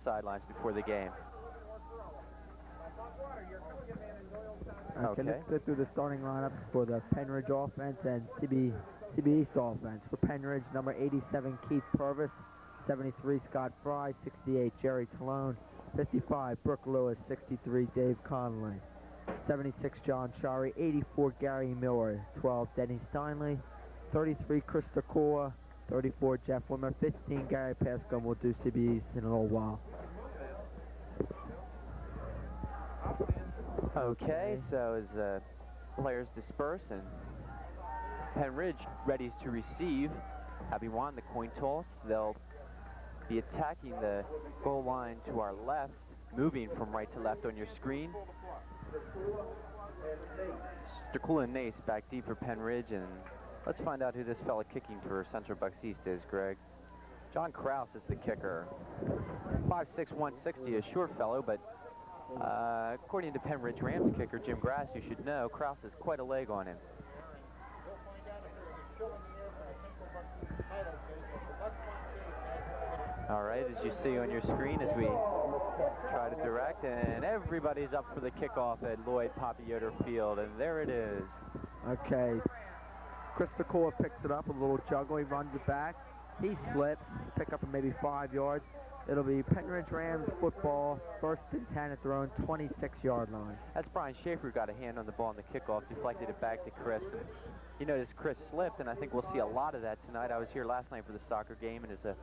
sidelines before the game. Okay, let's go through the starting lineups for the Pennridge offense and CBE offense. For Pennridge, number 87, Keith Purvis, 73, Scott Fry, 68, Jerry Talone, 55, Brooke Lewis, 63, Dave Conley, 76, John Shari, 84, Gary Miller, 12, Denny Steinley, 33, Chris Takua, 34, Jeff Wimmer, 15, Gary Pasco, and we'll do CBEs in a little while. Okay, so as the players disperse and Pennridge ready to receive, having won the coin toss, they'll be attacking the goal line to our left, moving from right to left on your screen. Stakula and Nace back deep for Pennridge, and let's find out who this fella kicking for Central Bucks East is, Greg. John Kraus is the kicker. 5'6", 160, a short fellow, but according to Pennridge Rams kicker Jim Grass, you should know, Kraus has quite a leg on him. All right, as you see on your screen as we try to direct, and everybody's up for the kickoff at Lloyd Poppy Yoder Field, and there it is. Okay, Chris Takua picks it up, a little juggle, he runs it back, he slips, pick up maybe 5 yards. It'll be Pennridge Rams football, 1st and 10 at their own 26-yard line. That's Brian Schaefer who got a hand on the ball in the kickoff, deflected it back to Chris. You notice Chris slipped, and I think we'll see a lot of that tonight. I was here last night for the soccer game, and as the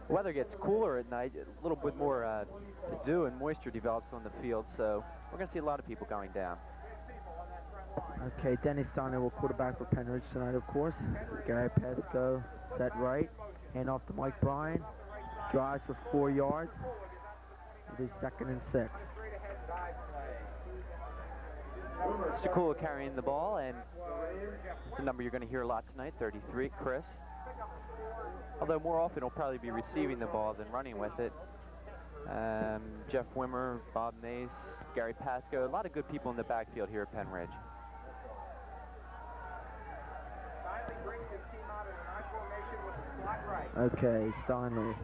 weather gets cooler at night, a little bit more to do, and moisture develops on the field, so we're going to see a lot of people going down. Okay, Denny Steiner will quarterback for Pennridge tonight, of course. Gary Pasco set right, hand off to Mike Bryan. Drives for 4 yards. It'll be 2nd and 6. Stakula carrying the ball, and it's a number you're going to hear a lot tonight, 33, Chris. Although more often he'll probably be receiving the ball than running with it. Jeff Wimmer, Bob Nace, Gary Pasco, a lot of good people in the backfield here at Pennridge. Okay, Steinley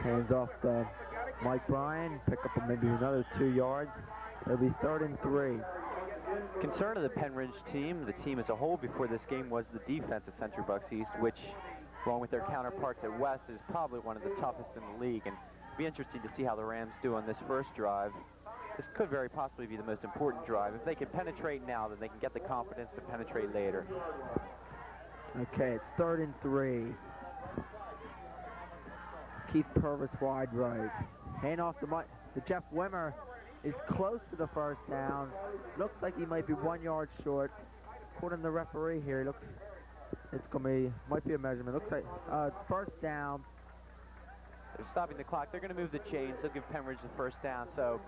hands off to Mike Bryan, pick up maybe another 2 yards. It'll be 3rd and 3. Concern of the Pennridge team, the team as a whole before this game, was the defense at Central Bucks East, which, along with their counterparts at West, is probably one of the toughest in the league. And it'll be interesting to see how the Rams do on this first drive. This could very possibly be the most important drive. If they can penetrate now, then they can get the confidence to penetrate later. Okay, it's 3rd and 3. Keith Purvis wide right. Hand off to Jeff Wimmer. Is close to the 1st down. Looks like he might be 1 yard short. According to the referee here, it looks it's gonna be might be a measurement. Looks like 1st down. They're stopping the clock. They're going to move the chains. They'll give Pennridge the 1st down. So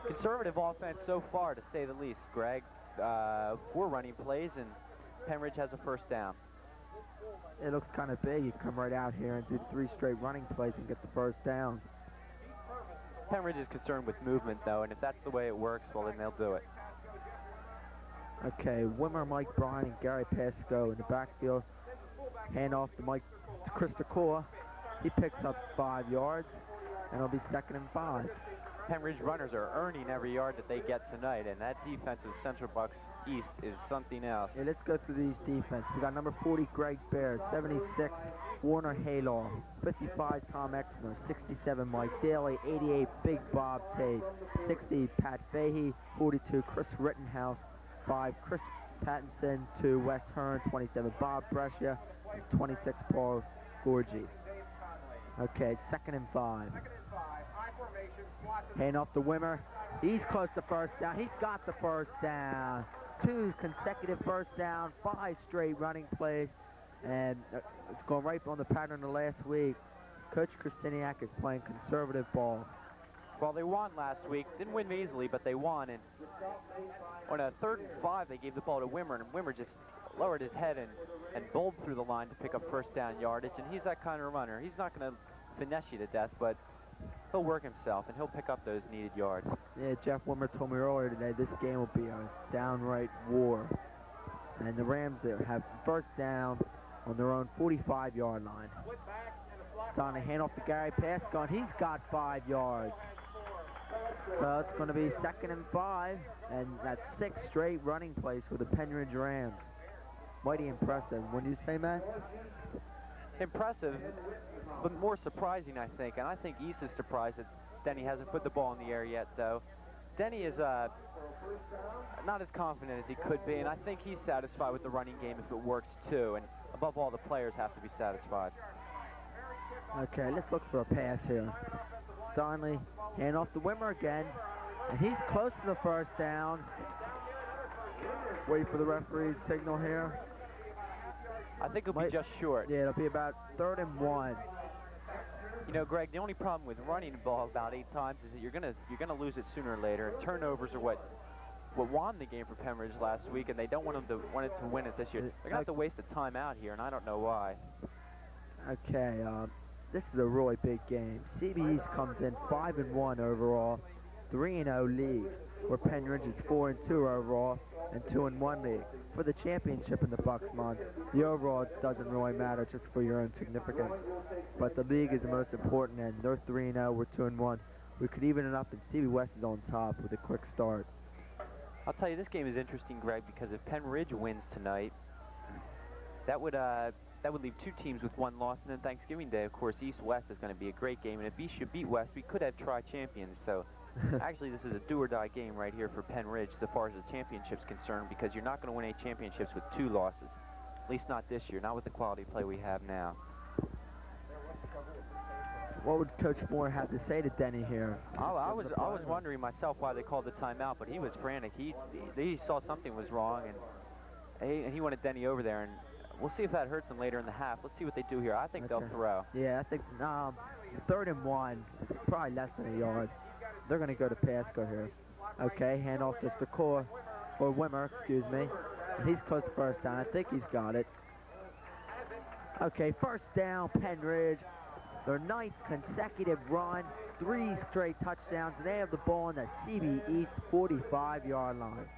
conservative offense so far, to say the least. Greg, 4 running plays, and Pennridge has a 1st down. It looks kind of big. You come right out here and do 3 straight running plays and get the 1st down. Pennridge is concerned with movement, though, and if that's the way it works, well, then they'll do it. Okay, Wimmer, Mike Bryan, and Gary Pasco in the backfield. Hand off to Chris Takua. He picks up 5 yards, and it'll be 2nd and 5. Pennridge runners are earning every yard that they get tonight, and that defense of Central Bucks East is something else. Yeah, let's go through these defenses. We got number 40, Greg Bear, 76, Warner Haylaw, 55, Tom Exner, 67, Mike Daly, 88, Big Bob Tate, 60, Pat Fahey, 42, Chris Rittenhouse, 5, Chris Pattinson, 2, Wes Hearn, 27, Bob Brescia, and 26, Paul Gorgie. Okay, 2nd and 5. Hand off to Wimmer. He's close to 1st down. He's got the 1st down. 2 consecutive 1st down, 5 straight running plays, and it's going right on the pattern of last week. Coach Kristiniak is playing conservative ball. Well, they won last week. Didn't win easily, but they won. And on a 3rd and 5, they gave the ball to Wimmer, and Wimmer just lowered his head and bowled through the line to pick up 1st down yardage. And he's that kind of runner. He's not going to finesse you to death, but he'll work himself, and he'll pick up those needed yards. Yeah, Jeff Wimmer told me earlier today this game will be a downright war. And the Rams have 1st down on their own 45-yard line. Stanley handoff to Gary Pasco, and he's got 5 yards. So it's going to be 2nd and 5, and that's 6 straight running plays for the Pennridge Rams. Mighty impressive. Wouldn't you say, Matt? Impressive, but more surprising, I think. And I think East is surprised that Denny hasn't put the ball in the air yet, though. Denny is not as confident as he could be, and I think he's satisfied with the running game if it works, too. And above all, the players have to be satisfied. Okay, let's look for a pass here. Stanley, hand off to Wimmer again, and he's close to the first down. Wait for the referee's signal here. I think it'll be just short. Yeah, it'll be about 3rd and 1. You know, Greg, the only problem with running the ball about 8 times is that you're gonna lose it sooner or later. And turnovers are what won the game for Pennridge last week, and they don't want it to win it this year. They're gonna have to waste the time out here, and I don't know why. Okay, this is a really big game. CBE comes in 5-1 overall, 3-0 league, where Pennridge is 4-2 overall and 2-1 league. For the championship in the Bucks month, the overall doesn't really matter, just for your own significance. But the league is the most important, and they're 3-0, we're 2-1. We could even it up, and CB West is on top with a quick start. I'll tell you, this game is interesting, Greg, because if Pennridge wins tonight, that would leave 2 teams with 1 loss, and then Thanksgiving Day, of course, East-West is going to be a great game, and if East should beat West, we could have tri-champions. So actually, this is a do-or-die game right here for Pennridge so far as the championship's concerned, because you're not going to win 8 championships with 2 losses, at least not this year, not with the quality play we have now. What would Coach Moore have to say to Denny here? I was wondering myself why they called the timeout, but he was frantic. He saw something was wrong, and he wanted Denny over there, and we'll see if that hurts them later in the half. Let's see what they do here. I think they'll throw. Yeah, I think 3rd and 1. It's probably less than a yard. They're going to go to Pasco here. Okay, hand off to Stakor, or Wimmer, excuse me. And he's close to first down. I think he's got it. Okay, first down, Pennridge. Their 9th consecutive run, 3 straight touchdowns, and they have the ball on the CB East 45-yard line.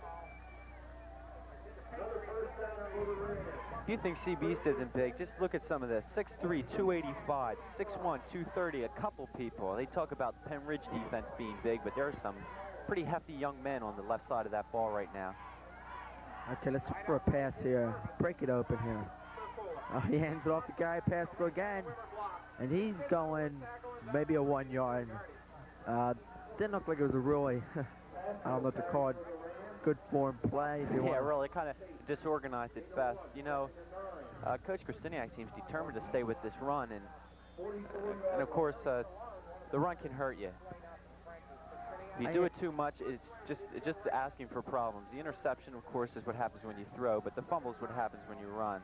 If you think CB East isn't big, just look at some of this. 6'3", 285, 6'1", 230, a couple people. They talk about Pennridge defense being big, but there are some pretty hefty young men on the left side of that ball right now. Okay, let's look for a pass here. Break it open here. He hands it off to Gary Pasco again, and he's going maybe a 1 yard. Didn't look like it was a really, I don't know what to call it, good form play. Yeah, really kind of disorganized at best. You know, Coach Kristiniak seems determined to stay with this run, and of course, the run can hurt you. If you do it too much, it's just asking for problems. The interception, of course, is what happens when you throw, but the fumble is what happens when you run.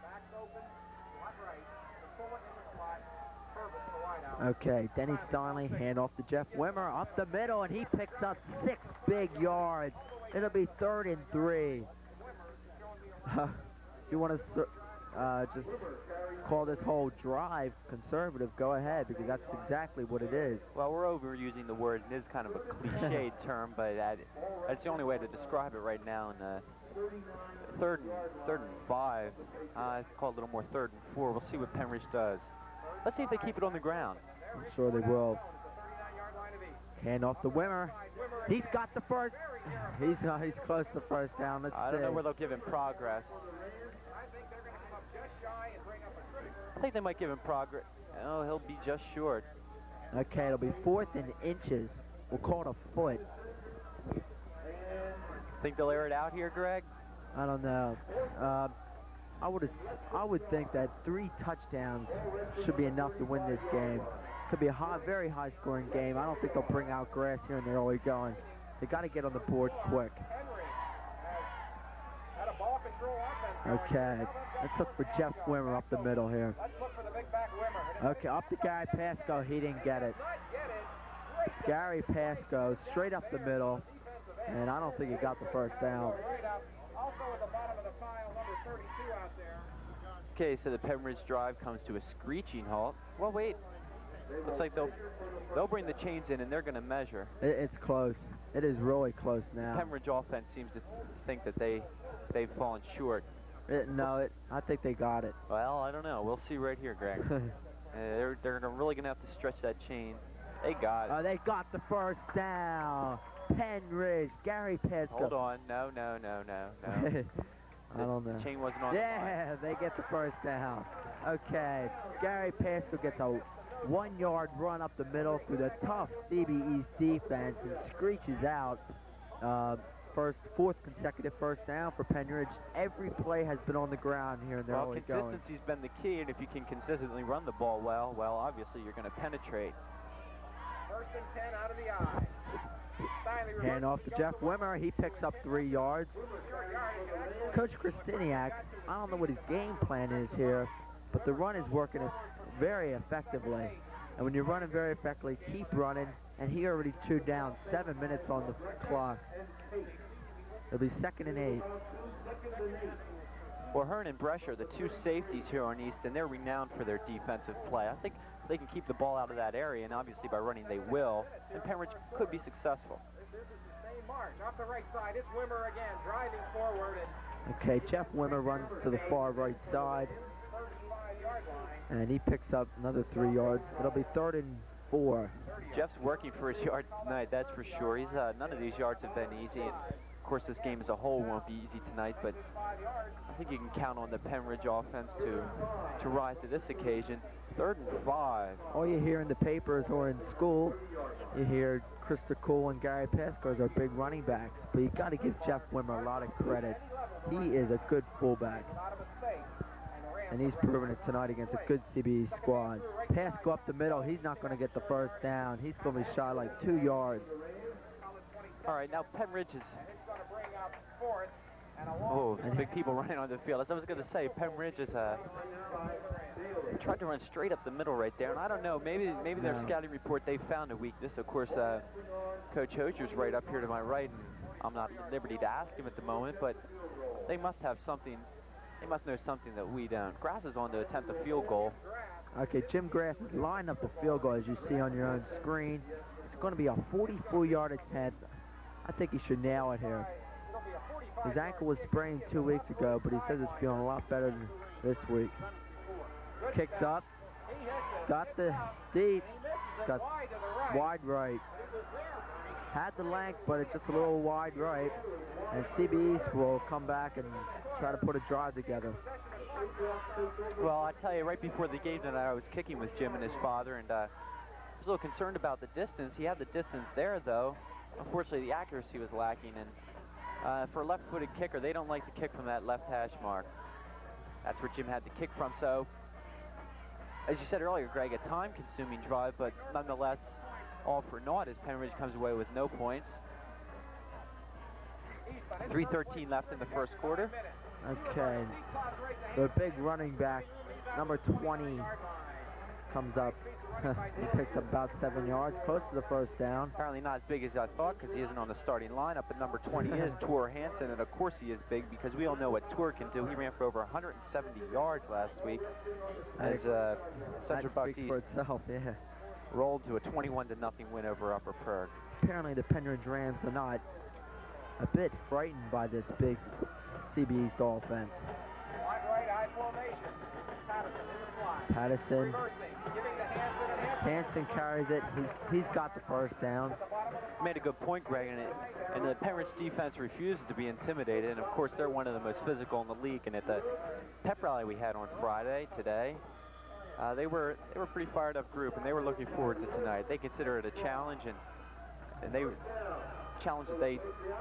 Okay, Denny Stanley, hand off to Jeff Wimmer, up the middle, and he picks up 6 big yards. It'll be 3rd and 3. If you want to just call this whole drive conservative, go ahead, because that's exactly what it is. Well, we're overusing the word. It is kind of a cliched term, but that's the only way to describe it right now. In third and 5, I call it a little more 3rd and 4. We'll see what Pennridge does. Let's see if they keep it on the ground. I'm sure they will. Hand off to Wimmer. He's got the first. He's close to first down. Let's see. I don't know where they'll give him progress. I think they might give him progress. Oh, he'll be just short. Okay, it'll be 4th and inches. We'll call it a foot. Think they'll air it out here, Greg? I don't know. I would think that 3 touchdowns should be enough to win this game. Could be a very high-scoring game. I don't think they'll bring out grass here in the early going. They got to get on the board quick. Okay, let's look for Jeff Wimmer up the middle here. Okay, up the Gary Pasco. He didn't get it. Gary Pasco straight up the middle, and I don't think he got the first down. Okay, so the Pennridge drive comes to a screeching halt. Well, wait. Looks like they'll bring the chains in, and they're going to measure. It's close. It is really close now. Pennridge offense seems to think that they've fallen short. I think they got it. Well, I don't know. We'll see right here, Greg. They're really going to have to stretch that chain. They got it. They got the first down. Pennridge, Gary Pasco. Hold on. No. I don't know. The chain wasn't on the line. Yeah, they get the first down. Okay, Gary Pasco gets a 1-yard run up the middle through the tough CBE defense and screeches out. Fourth consecutive first down for Pennridge. Every play has been on the ground here, and they're Well, always going. consistency's been the key, and if you can consistently run the ball well, obviously you're going to penetrate. First and 10 out of the eye. Hand off to Jeff Wimmer. He picks up 3 yards. Coach Christiniak, I don't know what his game plan is here, but the run is working very effectively. And when you're running very effectively, keep running. And he already chewed down 7 minutes on the clock. It'll be 2nd and 8. Well, Hearn and Brescher, the 2 safeties here on Easton, they're renowned for their defensive play. I think they can keep the ball out of that area, and obviously by running they will. And Pennridge could be successful. This is the same march. Off the right side, it's Wimmer again, driving forward. Okay, Jeff Wimmer runs to the far right side. 35-yard line. And he picks up another 3 yards. It'll be 3rd and 4. Jeff's working for his yards tonight, that's for sure. He's none of these yards have been easy. And of course, this game as a whole won't be easy tonight, but I think you can count on the Pennridge offense to rise to this occasion. 3rd and 5. All you hear in the papers or in school, you hear Krista Cole and Gary Pasco are big running backs, but you got to give Jeff Wimmer a lot of credit. He is a good fullback, and he's proven it tonight against a good CBE squad. Pasco up the middle, he's not going to get the first down. He's going to be shy like 2 yards. All right, now Pennridge is... Oh, some big people running on the field. As I was going to say, Pennridge is tried to run straight up the middle right there, and I don't know, maybe their scouting report, they found a weakness. Of course, Coach Hosier's right up here to my right, and I'm not at liberty to ask him at the moment, but they must have something. They must know something that we don't. Grass is on to attempt a field goal. Okay, Jim Grass is lined up the field goal, as you see on your own screen. It's going to be a 44-yard attempt. I think he should nail it here. His ankle was sprained 2 weeks ago, but he says it's feeling a lot better than this week. Kicks up, got the deep, got wide right. Had the length, but it's just a little wide right. And CBE will come back and try to put a drive together. Well, I tell you, right before the game tonight, I was kicking with Jim and his father, and I was a little concerned about the distance. He had the distance there, though. Unfortunately, the accuracy was lacking, and for a left-footed kicker, they don't like to kick from that left hash mark. That's where Jim had to kick from. So, as you said earlier, Greg, a time-consuming drive, but nonetheless, all for naught as Pennridge comes away with no points. 3:13 left in the first quarter. Okay, the big running back, number 20, comes up. He picks up about 7 yards, close to the first down. Apparently not as big as I thought because he isn't on the starting lineup, but number 20 is Tor Hansen, and of course he is big because we all know what Tor can do. He ran for over 170 yards last week as Central Bucks East for itself, yeah. rolled to a 21-0 win over Upper Perg. Apparently the Pennridge Rams are not a bit frightened by this big CBE East offense. Wide right, eye formation. Patterson in the fly. Patterson. Hansen carries it. He's got the first down. You made a good point, Greg, and the Pennridge defense refuses to be intimidated, and of course they're one of the most physical in the league. And at the pep rally we had on Friday today, they were a pretty fired up group, and they were looking forward to tonight. They consider it a challenge, and they challenge that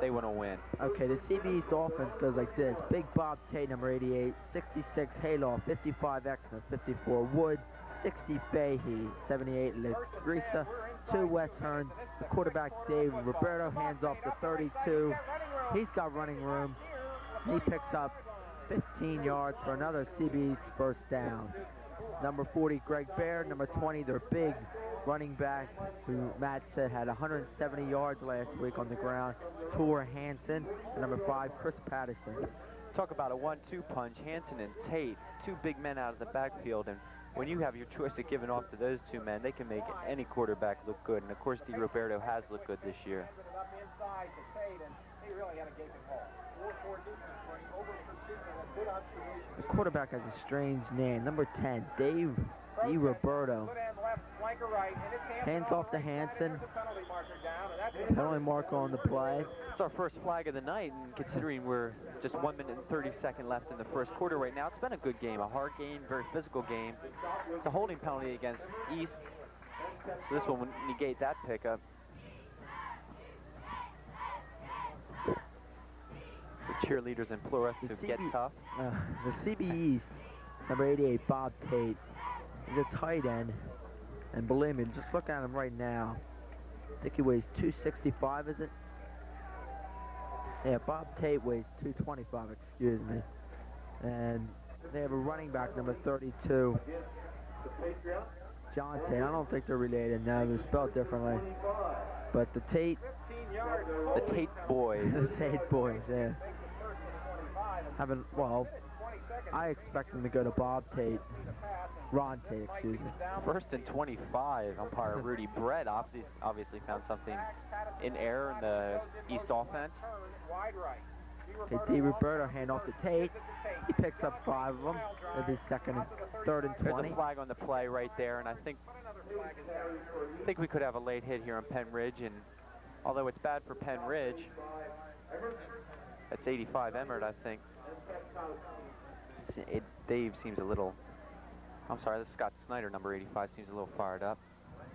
they want to win. Okay, the CBE East offense goes like this: Big Bob Tate, number 88, 66 Hayloft, 55 Exner, 54 Wood, 60 Fahey, 78 Legrisa, 2 West Hearn. The quarterback Dave Roberto hands off to 32. He's got running room. He picks up 15 yards for another CBE East first down. Number 40 Greg Baird, number 20 their big running back, who Matt said had 170 yards last week on the ground, Tor Hansen, and number 5 Chris Patterson. Talk about a 1-2 punch. Hansen and Tate, 2 big men out of the backfield, and when you have your choice of giving off to those 2 men, they can make any quarterback look good, and of course Di Roberto has looked good this year. The quarterback has a strange name, number 10 Dave DiRoberto. Hands off to Hansen. Penalty marker on the play. It's our first flag of the night, and considering we're just 1 minute and 30 seconds left in the first quarter right now, it's been a good game, a hard game, very physical game. It's a holding penalty against East, so this one would negate that pickup. The cheerleaders implore us to get tough. The CBE's number 88, Bob Tate, is a tight end, and believe me, just look at him right now. I think he weighs 265, is it? Yeah, Bob Tate weighs 225, excuse me. And they have a running back, number 32, John Tate. I don't think they're related. No, they're spelled differently. But the Tate boys. The Tate boys, yeah. I expect them to go to Bob Tate. Ron Tate, excuse me. First and 25, umpire Rudy Brett obviously found something in error in the East offense. Okay, DiRoberto hand off to Tate. He picks up 5 of them. It'll be third and 20. There's a flag on the play right there, and I think we could have a late hit here on Pennridge, and although it's bad for Pennridge, that's 85 Emmert, I think. Dave seems a little, I'm sorry, this is Scott Snyder, number 85, seems a little fired up.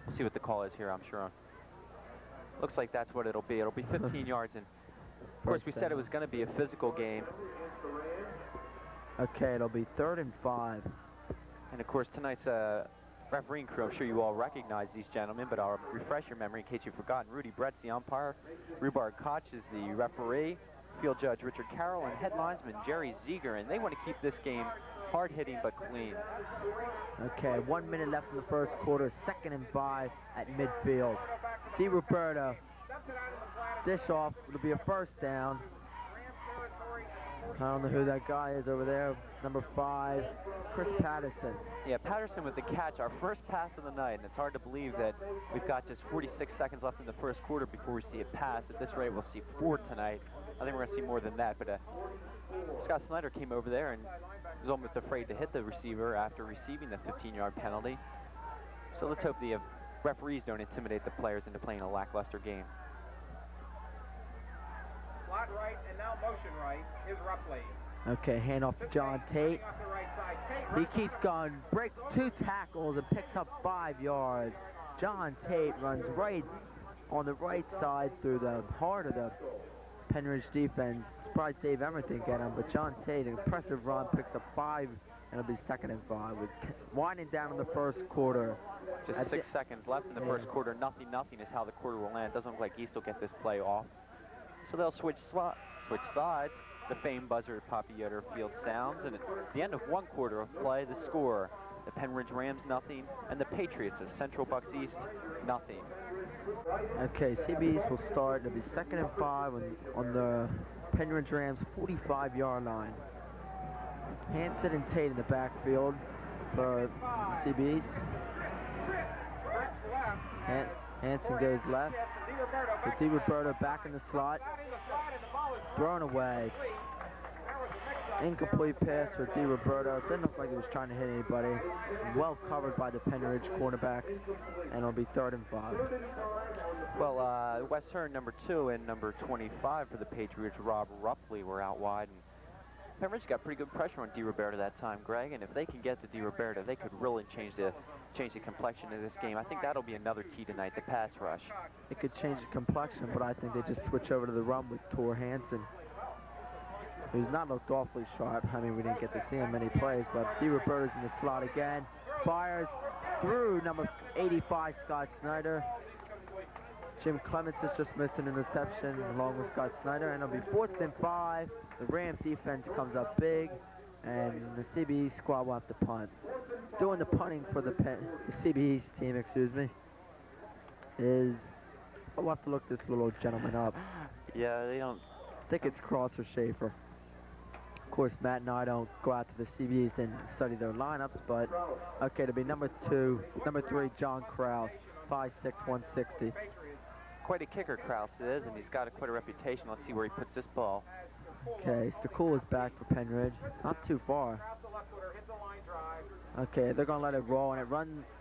We'll see what the call is here, I'm sure. Looks like that's what it'll be. It'll be 15 yards, and of course we said it was going to be a physical game. Okay, it'll be 3rd and 5. And of course tonight's refereeing crew, I'm sure you all recognize these gentlemen, but I'll refresh your memory in case you've forgotten. Rudy Brett's the umpire, Rhubarb Koch is the referee, field judge Richard Carroll, and head linesman Jerry Zieger, and they want to keep this game hard-hitting but clean. Okay, 1 minute left in the first quarter, 2nd and 5 at midfield. DiRoberto, dish off, it'll be a first down. I don't know who that guy is over there, number 5, Chris Patterson. Yeah, Patterson with the catch, our first pass of the night, and it's hard to believe that we've got just 46 seconds left in the first quarter before we see a pass. At this rate, we'll see 4 tonight. I think we're going to see more than that, but Scott Snyder came over there and was almost afraid to hit the receiver after receiving the 15-yard penalty. So let's hope the referees don't intimidate the players into playing a lackluster game. Slot right and now motion right is Rupley. Okay, hand off to John Tate. He keeps going, breaks 2 tackles and picks up 5 yards. John Tate runs right on the right side through the heart of the Pennridge defense. Surprised Dave Emmert didn't get him, but John Tate, an impressive run, picks up 5, and it'll be 2nd and 5. We're winding down in the first quarter. Just 6 seconds left in the first quarter. Nothing is how the quarter will end. Doesn't look like East will get this play off. So they'll switch sides. The famed buzzer at Poppy Yoder Field sounds, and at the end of 1 quarter of play, the score, the Pennridge Rams nothing, and the Patriots of Central Bucks East nothing. Okay, CBE's will start. It'll be 2nd and 5 on the Pennridge Rams 45-yard line. Hansen and Tate in the backfield for CBE's. Hansen goes left. DiRoberto back in the slot. Thrown away. Incomplete pass for DiRoberto. Didn't look like he was trying to hit anybody. Well covered by the Pennridge cornerbacks. And it'll be 3rd and 5. Well, Wes Hearn, number 2, and number 25 for the Patriots, Rob Rupley, were out wide. And Pennridge got pretty good pressure on DiRoberto that time, Greg. And if they can get to DiRoberto, they could really change the complexion of this game. I think that'll be another key tonight, the pass rush. It could change the complexion, but I think they just switch over to the run with Tor Hansen, who's not looked awfully sharp. I mean, we didn't get to see him many plays, but DiRoberto's in the slot again. Fires through number 85, Scott Snyder. Jim Clements has just missed an interception along with Scott Snyder, and it'll be 4th and 5. The Rams defense comes up big, and the CBE squad will have to punt. Doing the punting for the CBE's team, excuse me, is, I'll have to look this little gentleman up. Yeah, they don't. I think it's Cross or Schaefer. Of course, Matt and I don't go out to the CBE's and study their lineups, but okay, it'll be number 3, John Krause, 5'6", 160. Quite a kicker, Krause is, and he's got quite a reputation. Let's see where he puts this ball. Okay, Stakul is back for Pennridge. Not too far. Okay, they're going to let it roll, and it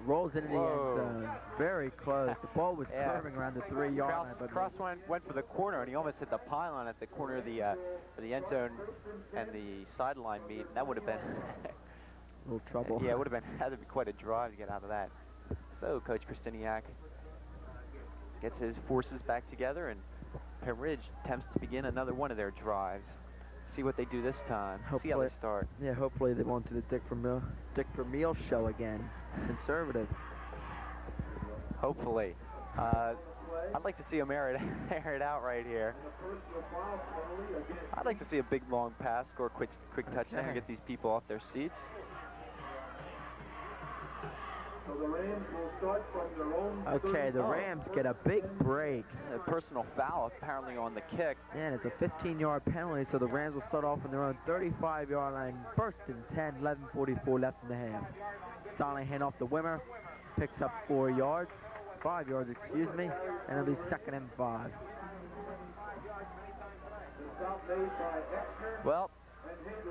rolls into the Whoa. end zone. Very close. The ball was Yeah. curving around the 3-yard line. But Cross went for the corner, and he almost hit the pylon at the corner of the end zone and the sideline meet. And that would have been a little trouble. Yeah, it would have been had to be quite a drive to get out of that. So Coach Kristiniak gets his forces back together, and Pennridge attempts to begin another one of their drives. See what they do this time. See how they start. Yeah, hopefully they won't do the Dick Vermeil show again. Conservative. Hopefully. I'd like to see him air it out right here. I'd like to see a big long pass, score a quick touchdown, and get these people off their seats. Okay, the Rams get a big break. A personal foul apparently on the kick. Yeah, and it's a 15-yard penalty, so the Rams will start off on their own 35-yard line. First and 10, 11:44 left in the half. Stalling hand off the Wimmer, picks up 5 yards, excuse me, and it'll be 2nd and 5. Well,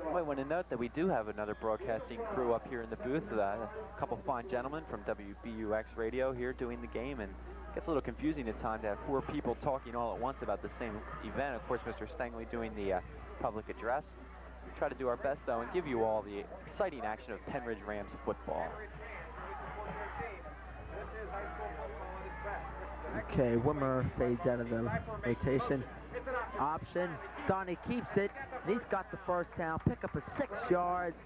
I might want to note that we do have another broadcasting crew up here in the booth. A couple fine gentlemen from WBUX Radio here doing the game, and it gets a little confusing at times to have 4 people talking all at once about the same event. Of course, Mr. Stangley doing the public address. We try to do our best, though, and give you all the exciting action of Pennridge Rams football. Okay, Wimmer fades out of the rotation. Option. Stoney keeps it. And he's got the first down. Pick up a 6 yards.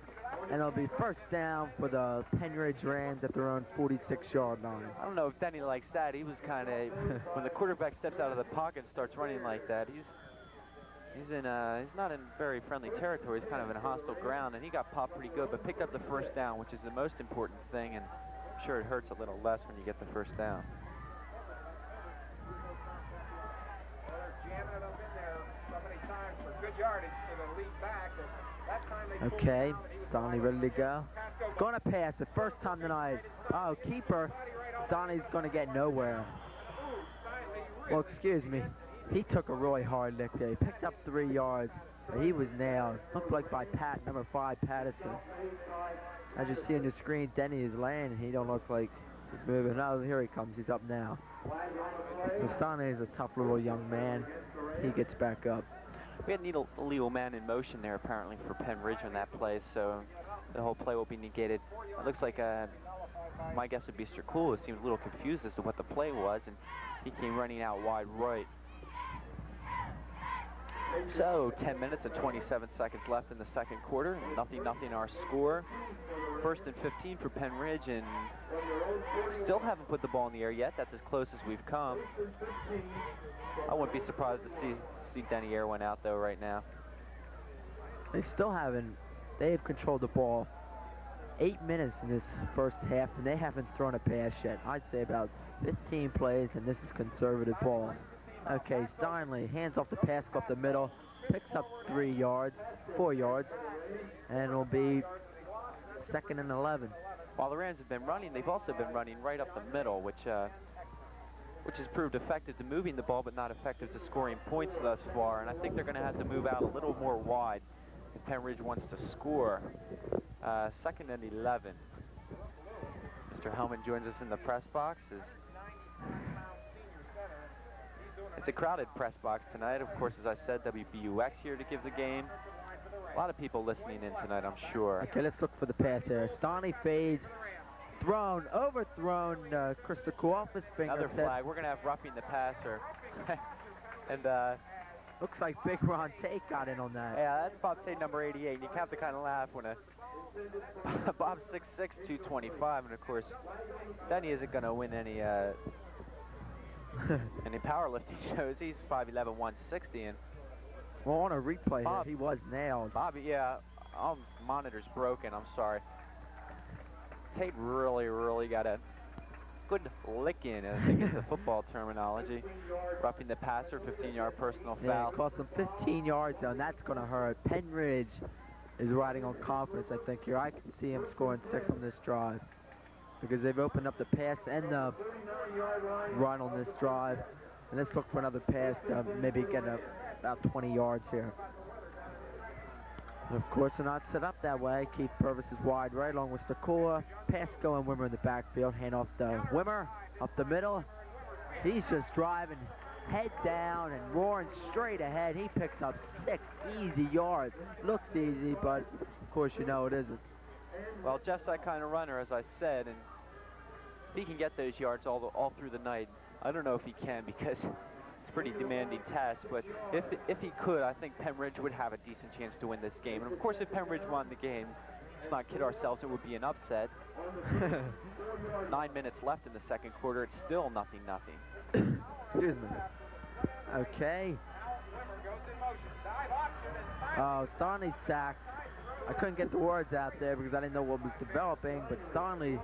And it'll be first down for the Pennridge Rams at their own 46-yard line. I don't know if Denny likes that. He was kind of, when the quarterback steps out of the pocket and starts running like that, he's not in very friendly territory. He's kind of in hostile ground, and he got popped pretty good, but picked up the first down, which is the most important thing, and I'm sure it hurts a little less when you get the first down. Okay, Stoney ready to go. He's going to pass the first time tonight. Oh, keeper. Stoney's going to get nowhere. Well, excuse me. He took a really hard lick there. He picked up 3 yards, but he was nailed. Looked like by number 5, Patterson. As you see on your screen, Denny is laying, and he don't look like he's moving. Oh, here he comes. He's up now. So Stoney is a tough little young man. He gets back up. We had an illegal man in motion there, apparently, for Pennridge on that play, so the whole play will be negated. It looks like my guess would be Stercool, who seemed a little confused as to what the play was, and he came running out wide right. So, 10 minutes and 27 seconds left in the second quarter. Nothing our score. First and 15 for Pennridge, and still haven't put the ball in the air yet. That's as close as we've come. I wouldn't be surprised to see Denny air one out, though, right now. They still haven't. They have controlled the ball 8 minutes in this first half, and they haven't thrown a pass yet. I'd say about 15 plays, and this is conservative ball. Okay, Steinley hands off the pass up the middle, picks up 4 yards, and it'll be 2nd and 11. While the Rams have been running, they've also been running right up the middle, which has proved effective to moving the ball, but not effective to scoring points thus far. And I think they're going to have to move out a little more wide if Pennridge wants to score. 2nd and 11. Mr. Hellman joins us in the press box. It's a crowded press box tonight. Of course, as I said, WBUX here to give the game. A lot of people listening in tonight, I'm sure. Okay, let's look for the pass here. Stoney fades. Overthrown, Krista Kuhl off his finger. Another flag. We're going to have roughing the passer. And looks like Big Ron Tate got in on that. Yeah, that's Bob Tate, number 88. And you have to kind of laugh when Bob's 6'6", 225, and of course, Denny isn't going to win any powerlifting shows. He's 5'11", 160, and well, on a replay here, he was nailed. Bobby, yeah, monitor's broken. I'm sorry. Tate really got a good lick in, I think it's the football terminology. Roughing the passer, 15-yard personal foul. Yeah, it cost him 15 yards, and that's going to hurt. Pennridge is riding on confidence, I think, here. I can see him scoring 6 on this drive because they've opened up the pass and the run on this drive. And let's look for another pass to maybe get about 20 yards here. And of course, they're not set up that way. Keith Purvis is wide right along with Stakula. Pasco and Wimmer in the backfield. Hand off to Wimmer up the middle. He's just driving head down and roaring straight ahead. He picks up 6 easy yards. Looks easy, but of course you know it isn't. Well, Jeff's that kind of runner, as I said, and he can get those yards all through the night. I don't know if he can because it's a pretty demanding task, but if he could, I think Pennridge would have a decent chance to win this game. And of course, if Pennridge won the game, let's not kid ourselves, it would be an upset. 9 minutes left in the second quarter. It's still 0-0. Excuse me. Okay. Oh, Starnley sacked. I couldn't get the words out there because I didn't know what was developing, but Starnley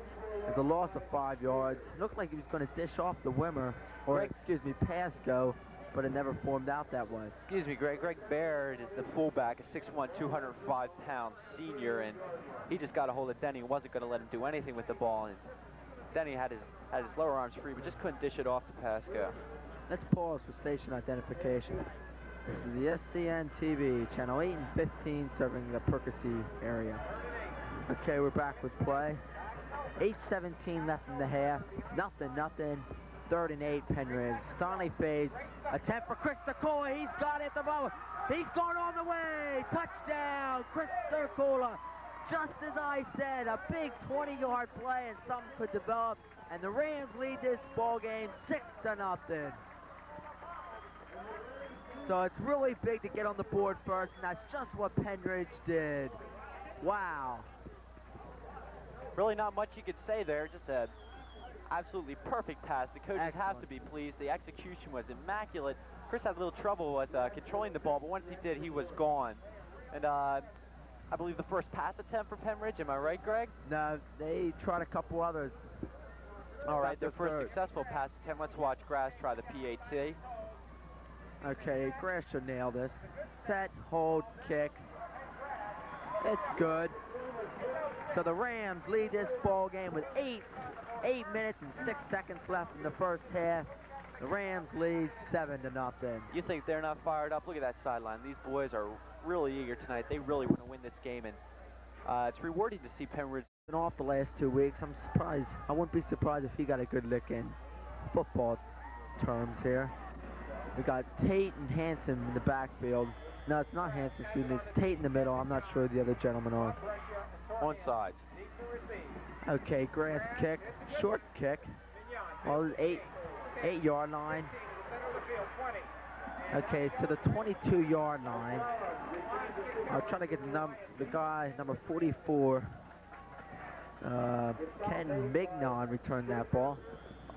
has a loss of 5 yards. It looked like he was going to dish off the Wimmer, or excuse me, Pasco, but it never formed out that way. Excuse me, Greg. Greg Baird is the fullback, a 6'1", 205-pound senior, and he just got a hold of Denny and wasn't going to let him do anything with the ball. And Denny had his lower arms free, but just couldn't dish it off to Pasco. Let's pause for station identification. This is the SCN TV, channel 8 and 15, serving the Percy area. Okay, we're back with play. 8:17 left in the half. Nothing. 3rd and 8, Pennridge. Starnley fades. Attempt for Chris Stakula. He's got it at the moment. He's gone all the way. Touchdown, Chris Stakula. Just as I said, a big 20-yard play and something could develop. And the Rams lead this ball game 6-0. So it's really big to get on the board first, and that's just what Pennridge did. Wow. Really not much you could say there. Just a absolutely perfect pass. The coaches have to be pleased. The execution was immaculate. Chris had a little trouble with controlling the ball, but once he did, he was gone. And I believe the first pass attempt for Pennridge. Am I right, Greg? No, they tried a couple others. All right, their first successful pass attempt. Let's watch Grass try the PAT. Okay, Grass should nail this. Set, hold, kick. It's good. So the Rams lead this ball game with 8 minutes and 6 seconds left in the first half. The Rams lead 7-0. You think they're not fired up? Look at that sideline. These boys are really eager tonight. They really want to win this game, and it's rewarding to see Pennridge. Been off the last 2 weeks. I'm surprised. I wouldn't be surprised if he got a good lick in football terms here. We got Tate and Hanson in the backfield. No, it's not Hanson, excuse me. It's Tate in the middle. I'm not sure who the other gentlemen are. Onside. Okay, Grass kick, short kick. Well, 8-yard line. Okay, to the 22-yard line. I'll try to get the guy, number 44. Ken Mignon returned that ball.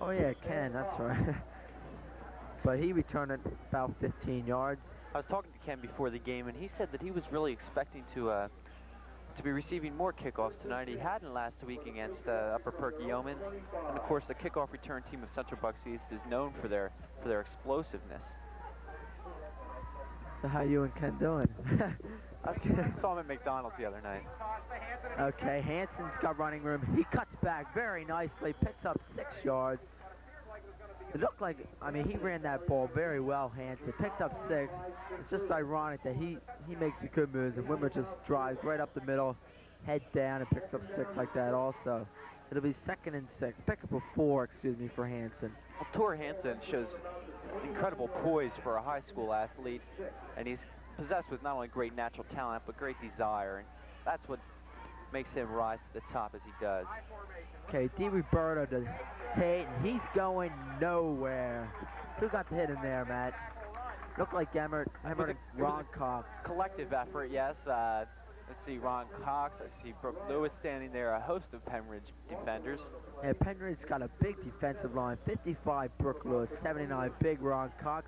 Oh yeah, Ken, that's right. But he returned it about 15 yards. I was talking to Ken before the game, and he said that he was really expecting to be receiving more kickoffs tonight. He hadn't last week against Upper Perkiomen, and of course the kickoff return team of Central Bucks East is known for their explosiveness. So how you and Ken doing? I saw him at McDonald's the other night. Okay, Hanson's got running room. He cuts back very nicely, picks up 6 yards. It looked like, I mean, he ran that ball very well, Hanson. Picked up 6. It's just ironic that he makes the good moves, and Wimmer just drives right up the middle, head down, and picks up 6 like that also. It'll be 2nd and 6. Pick up a 4, excuse me, for Hanson. Well, Tor Hanson shows incredible poise for a high school athlete, and he's possessed with not only great natural talent, but great desire, and that's what makes him rise to the top as he does. Okay, Roberto to Tate, and he's going nowhere. Who got the hit in there, Matt? Looked like Emmert and Ron Cox. Collective effort, yes. Let's see, Ron Cox. I see Brooke Lewis standing there, a host of Pennridge defenders. Yeah, Pennridge's got a big defensive line. 55, Brooke Lewis. 79, big Ron Cox.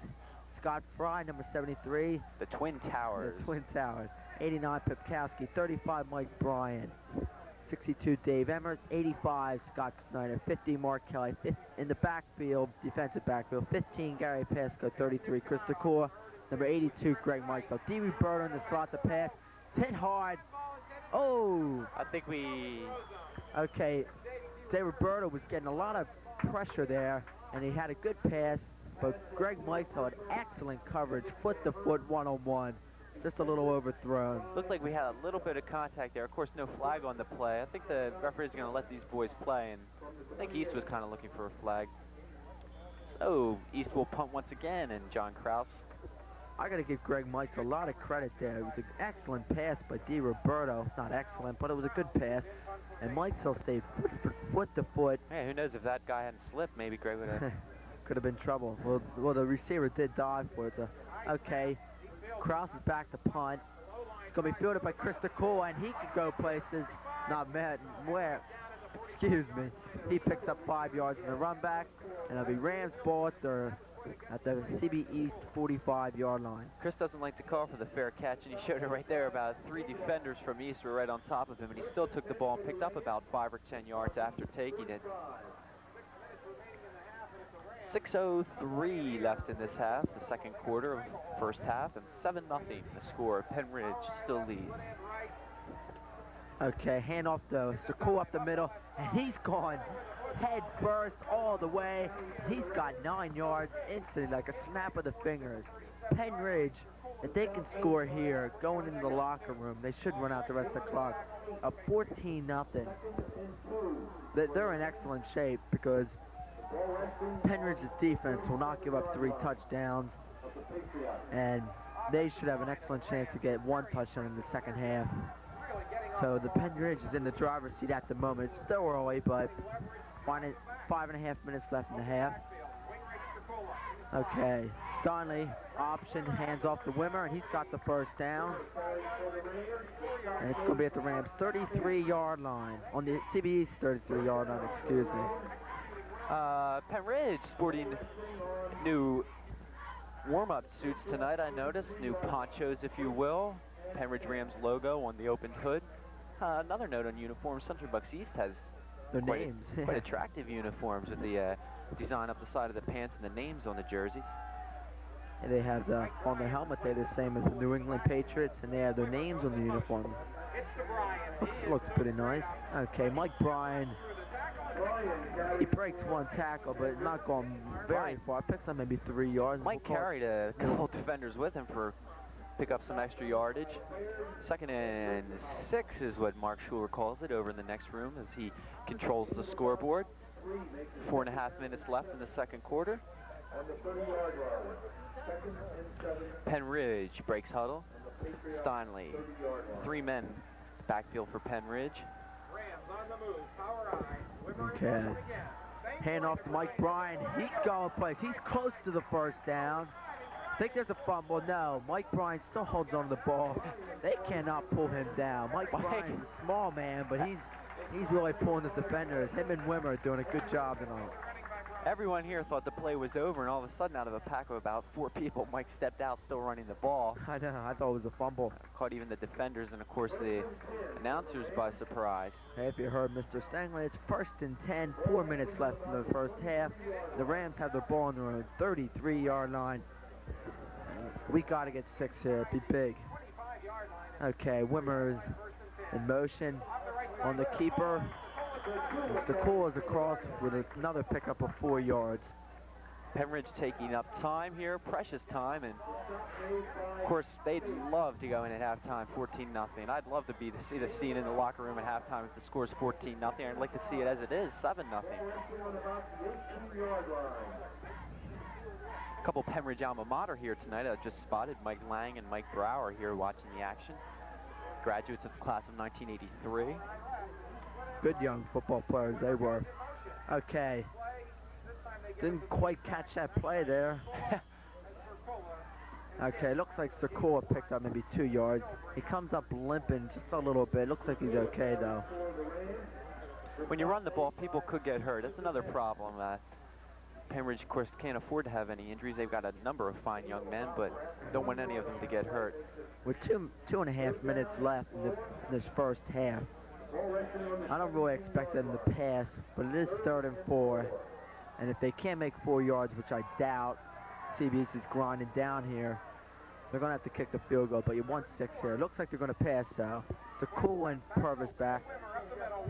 Scott Fry, number 73. The Twin Towers. The Twin Towers. 89, Pipkowski. 35, Mike Bryan. 62, Dave Emmert. 85, Scott Snyder. 50, Mark Kelly. In the backfield, defensive backfield. 15, Gary Pasco. 33, Chris Decor. Number 82, Greg Michael. Roberto in the slot to pass. Hit hard. Oh! I think we... Okay, Roberto was getting a lot of pressure there, and he had a good pass, but Greg Michael had excellent coverage, foot-to-foot, one-on-one. just a little overthrown. Looked like we had a little bit of contact there. Of course, no flag on the play. I think the referee's going to let these boys play, and I think East was kind of looking for a flag. So East will punt once again, and John Kraus. I got to give Greg Mikes a lot of credit there. It was an excellent pass by Di Roberto. Not excellent, but it was a good pass. And Mikesell stayed foot to foot. Hey, who knows if that guy hadn't slipped, maybe Greg would have. Could have been trouble. Well, the receiver did dive for it. So, okay, Kraus is back to punt. It's going to be fielded by Chris DeCool, and he could go places. Not mad. Where? Excuse me. He picks up 5 yards in the run back, and it'll be Rams ball at the CBE East 45-yard line. Chris doesn't like to call for the fair catch, and he showed it right there. About 3 defenders from East were right on top of him, and he still took the ball and picked up about 5 or 10 yards after taking it. 6:03 left in this half, the second quarter of first half, and 7-0 the score. Pennridge still leads. Okay, hand off to DeCool up the middle, and he's gone head first all the way. He's got 9 yards instantly, like a snap of the fingers. Pennridge, if they can score here, going into the locker room, they should run out the rest of the clock. A 14-0. They're in excellent shape because Pennridge's defense will not give up 3 touchdowns, and they should have an excellent chance to get 1 touchdown in the second half. So the Pennridge is in the driver's seat at the moment. It's still early, but 5.5 minutes left in the half. Okay, Stanley, option, hands off to Wimmer, and he's got the first down. And it's going to be at the Rams' 33-yard line, on the CBE's 33-yard line, excuse me. Pennridge sporting new warm-up suits tonight, I noticed. New ponchos, if you will. Pennridge Rams logo on the open hood. Another note on uniforms, Century Bucks East has Their names. quite attractive uniforms with the design up the side of the pants and the names on the jerseys. And they have on their helmet, they're the same as the New England Patriots, and they have their names on the uniform. Looks pretty nice. Okay, Mike Bryan. He breaks 1 tackle, but not going very far. Picks up maybe 3 yards. Mike carried a couple defenders with him for pick up some extra yardage. 2nd and 6 is what Mark Schuler calls it over in the next room as he controls the scoreboard. 4.5 minutes left in the second quarter. Pennridge breaks huddle. Stanley, 3 men backfield for Pennridge. Okay. Hand off to Mike Bryan. He's going place. He's close to the first down. I think there's a fumble. No, Mike Bryan still holds on to the ball. They cannot pull him down. Mike Bryan is a small man, but he's really pulling the defenders. Him and Wimmer are doing a good job tonight. Everyone here thought the play was over, and all of a sudden, out of a pack of about 4 people, Mike stepped out, still running the ball. I know. I thought it was a fumble. Caught even the defenders and, of course, the announcers by surprise. Hey, if you heard Mr. Stanley, it's 1st and 10, 4 minutes left in the first half. The Rams have the ball on their own 33-yard line. We got to get 6 here. It'd be big. Okay, Wimmer's in motion on the keeper. Mr. Cole is across with another pickup of 4 yards. Pennridge taking up time here, precious time, and of course they'd love to go in at halftime 14-0. I'd love to see the scene in the locker room at halftime if the score's 14-0. I'd like to see it as it is, 7-0. A couple Pennridge alma mater here tonight. I just spotted Mike Lang and Mike Brower here watching the action. Graduates of the class of 1983. Good young football players they were. Okay. Didn't quite catch that play there. Okay, looks like Sakura picked up maybe 2 yards. He comes up limping just a little bit. Looks like he's okay, though. When you run the ball, people could get hurt. That's another problem. Pennridge, of course, can't afford to have any injuries. They've got a number of fine young men, but don't want any of them to get hurt. With 2.5 minutes left in this first half, I don't really expect them to pass, but it is 3rd and 4. And if they can't make 4 yards, which I doubt, CBS is grinding down here, they're going to have to kick the field goal, but you want 6 here. It looks like they're going to pass, though. It's a cool and Purvis back.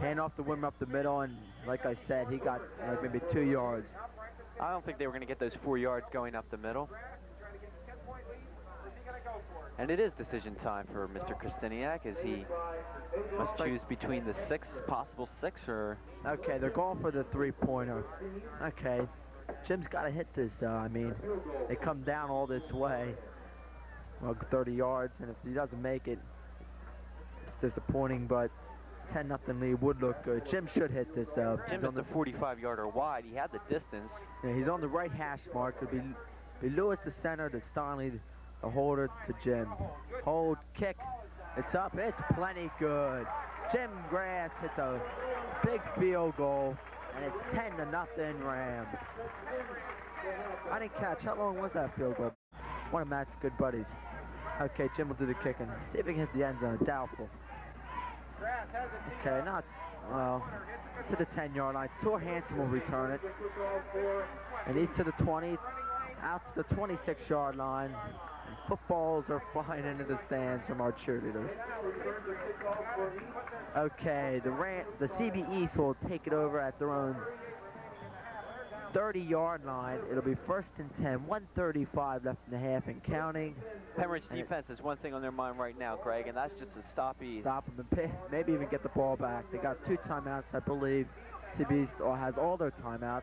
Hand off the Wimmer up the middle, and like I said, he got like maybe 2 yards. I don't think they were going to get those 4 yards going up the middle. And it is decision time for Mr. Kristiniak as he must choose between the possible six, or... Okay, they're going for the three-pointer. Okay, Jim's got to hit this, I mean, they come down all this way, well, 30 yards, and if he doesn't make it, it's disappointing, but 10-0 lead would look good. Jim should hit this, though. Jim is the 45-yarder wide. He had the distance. Yeah, he's on the right hash mark. It'll be Lewis the center, to Stanley the holder, to Jim. Hold, kick. It's up. It's plenty good. Jim Grass hits a big field goal, and it's 10-0 Rams. I didn't catch. How long was that field goal? One of Matt's good buddies. Okay, Jim will do the kicking. See if he can hit the end zone. Doubtful. Okay, not to the 10-yard line. Tor Hansen will return it. And he's to the 20, out to the 26-yard line. And footballs are flying into the stands from our cheerleaders. Okay, the CBE will take it over at their own 30-yard line. It'll be 1st and 10, 1:35 left in the half and counting. Pennridge defense has one thing on their mind right now, Greg, and that's just to stop ease. Stop them and maybe even get the ball back. They got 2 timeouts, I believe. CBE has all their timeouts.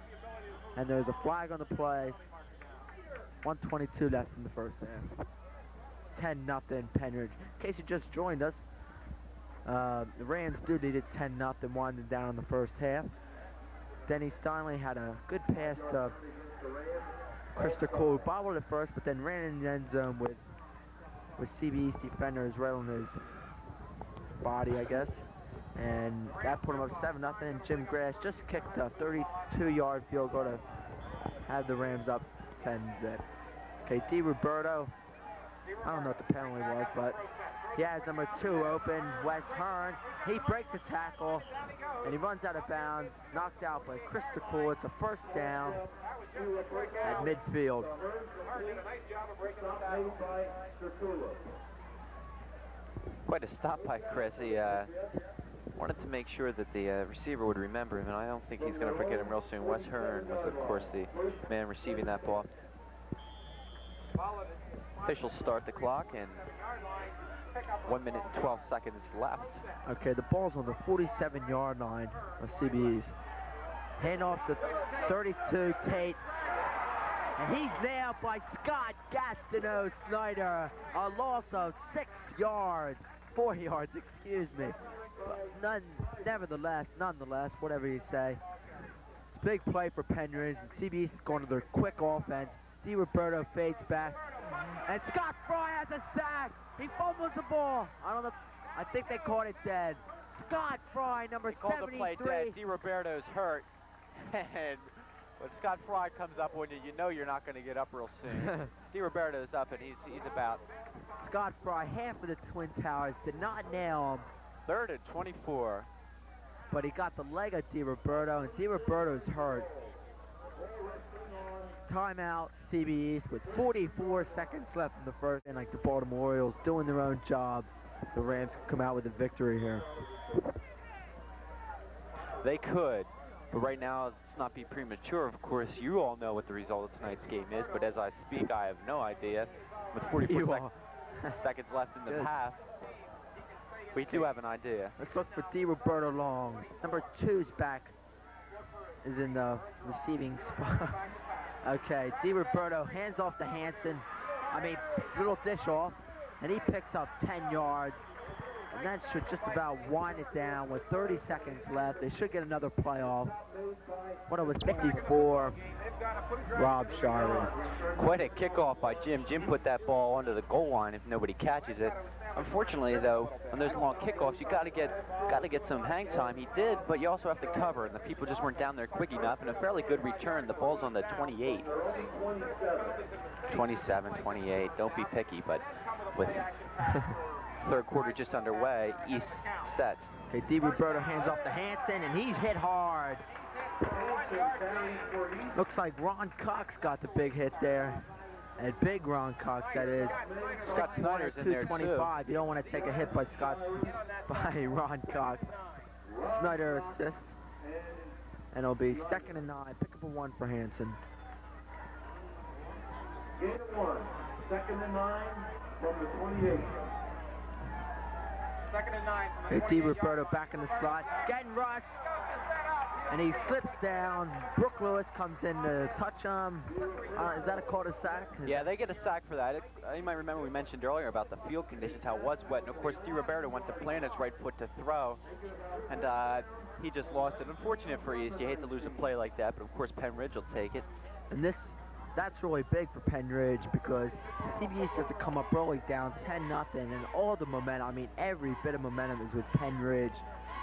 And there's a flag on the play. 1:22 left in the first half. 10-0 Pennridge. In case you just joined us, the Rams do lead it 10-0, winding down in the first half. Denny Stanley had a good pass to Krista Cole, who bobbled it first, but then ran in the end zone with CBE's defenders right on his body, I guess. And that put him up 7-0, and Jim Grass just kicked a 32-yard field goal to have the Rams up 10-zip. Okay, D. Roberto, I don't know what the penalty was, but he has number 2 open, Wes Hearn. He breaks the tackle, and he runs out of bounds, knocked out by Krista Cole. It's a first down at midfield. Quite a stop by Chris. He wanted to make sure that the receiver would remember him, and I don't think he's going to forget him real soon. Wes Hearn was, of course, the man receiving that ball. Officials start the clock, and 1 minute and 12 seconds left. Okay, the ball's on the 47-yard line of CBE's. Hand off to 32, Tate. And he's nailed by Scott Gastineau Snyder. A loss of 6 yards. 4 yards, excuse me. But nonetheless, whatever you say. It's a big play for Pennridge. CBE's going to their quick offense. D. Roberto fades back. And Scott Fry has a sack. He fumbles the ball. I think they caught it dead. Scott Fry, number 73. Called the play dead. D. Roberto's hurt. And when Scott Fry comes up on you, you know you're not going to get up real soon. D. Roberto's up, and he's about. Scott Fry, half of the Twin Towers, did not nail him. 3rd and 24. But he got the leg of D. Roberto, and D. Roberto's hurt. Timeout, CBE with 44 seconds left in the first. And like the Baltimore Orioles doing their own job, the Rams could come out with a victory here. They could, but right now, let's not be premature. Of course, you all know what the result of tonight's game is, but as I speak, I have no idea. With 44 seconds left in the half, we do have an idea. Let's look for D. Roberto Long. Number 2's back, is in the receiving spot. Okay, D. Roberto hands off to Hansen. Little dish off, and he picks up 10 yards. And that should just about wind it down with 30 seconds left. They should get another playoff. What it was 54, Rob Shirley. Quite a kickoff by Jim. Jim put that ball under the goal line if nobody catches it. Unfortunately, though, on those long kickoffs, you got to get some hang time. He did, but you also have to cover, and the people just weren't down there quick enough. And a fairly good return. The ball's on the 28. 27, 28. Don't be picky, but with third quarter just underway, East sets. Okay, D. Roberto hands off to Hansen, and he's hit hard. Looks like Ron Cox got the big hit there. And big Ron Cox, that is. Scott Snyder's in there, 225. You don't want to take a hit by Ron Cox. Snyder assist. And it'll be 2nd and 9. Pick up a 1 for Hansen. Gain of 1. 2nd and 9. From the 28. Second and 9 from the Hey, 28. Roberto back in the slot, getting rushed, and he slips down. Brooke Lewis comes in to touch him. Is that a cul-de-sac? Yeah, they get a sack for that. You might remember we mentioned earlier about the field conditions, how it was wet. And, of course, Roberto went to plant his right foot to throw, and he just lost it. Unfortunate for East. You hate to lose a play like that, but, of course, Pennridge will take it. And that's really big for Pennridge because CBE has to come up early down 10-0, and all the momentum, I mean, every bit of momentum is with Pennridge.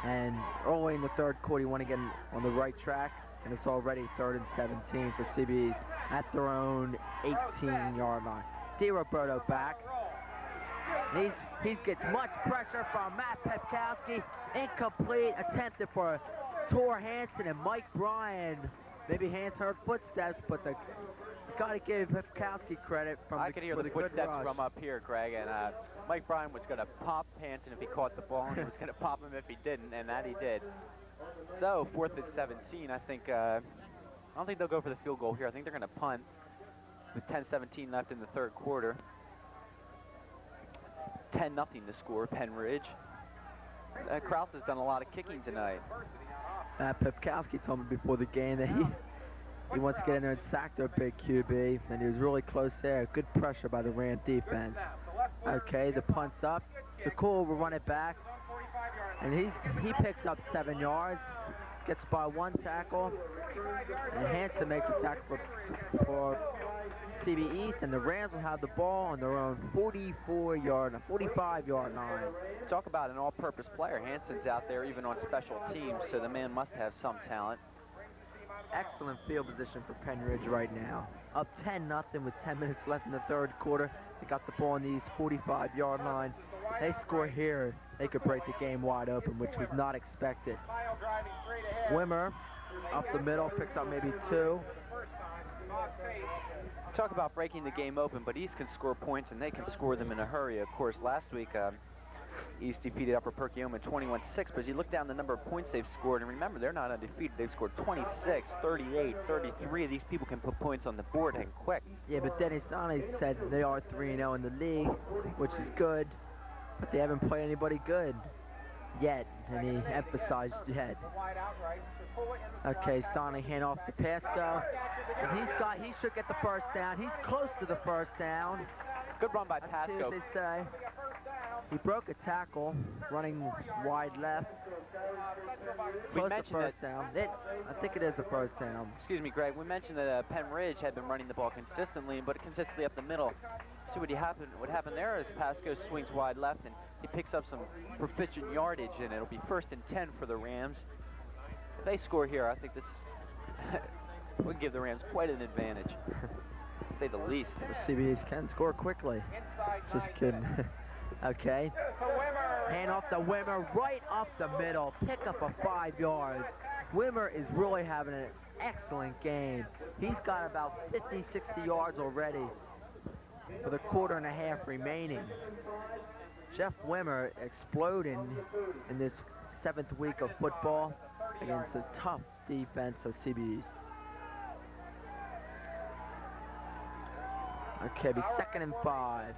And early in the third quarter, you want to get on the right track, and it's already 3rd and 17 for CBE at their own 18-yard line. Roberto back. He gets much pressure from Matt Pepkowski. Incomplete, attempted for Tor Hansen and Mike Bryan. Maybe Hans heard footsteps, but you got to give Pepkowski credit from I could hear the footsteps from up here, Greg, and Mike Bryan was going to pop Hansen if he caught the ball, and he was going to pop him if he didn't, and that he did. So 4th and 17. I don't think they'll go for the field goal here. I think they're going to punt with 10:17 left in the third quarter. 10-0 to score, Pennridge. Kraus has done a lot of kicking tonight. Pepkowski told me before the game that he wants to get in there and sack their big QB, and he was really close there. Good pressure by the Ram defense. Okay, the punt's up. Cool will run it back, and he picks up 7 yards, gets by 1 tackle, and Hansen makes a tackle for CBE East, and the Rams will have the ball on their own 45-yard line. Talk about an all-purpose player. Hansen's out there even on special teams, so the man must have some talent. Excellent field position for Pennridge right now. Up 10-0 with 10 minutes left in the third quarter. They got the ball on the 45-yard line. They score here, they could break the game wide open, which was not expected. Wimmer up the middle, picks up maybe 2. Talk about breaking the game open, but East can score points, and they can score them in a hurry. Of course, last week, East defeated Upper Perkiomen 21-6, but you look down the number of points they've scored, and remember, they're not undefeated. They've scored 26, 38, 33. These people can put points on the board and quick. Yeah, but Dennis Sane said they are 3-0 in the league, which is good, but they haven't played anybody good yet, and he emphasized yet. Okay, Sane hand off to Pasco, and he should get the first down. He's close to the first down. Good run by Pasco. They say. He broke a tackle, running wide left. Close to first down. I think it is a first down. Excuse me, Greg. We mentioned that Pennridge had been running the ball consistently, but consistently up the middle. See what happened there is Pasco swings wide left, and he picks up some proficient yardage, and it'll be 1st and 10 for the Rams. If they score here, I think this would give the Rams quite an advantage, to say the least. The CBEs can score quickly. Just kidding. Okay. Hand off to Wimmer, right off the middle. Pick up a 5 yards. Wimmer is really having an excellent game. He's got about 50, 60 yards already with a quarter and a half remaining. Jeff Wimmer exploding in this 7th week of football against a tough defense of CBEs. Okay, be 2nd and 5.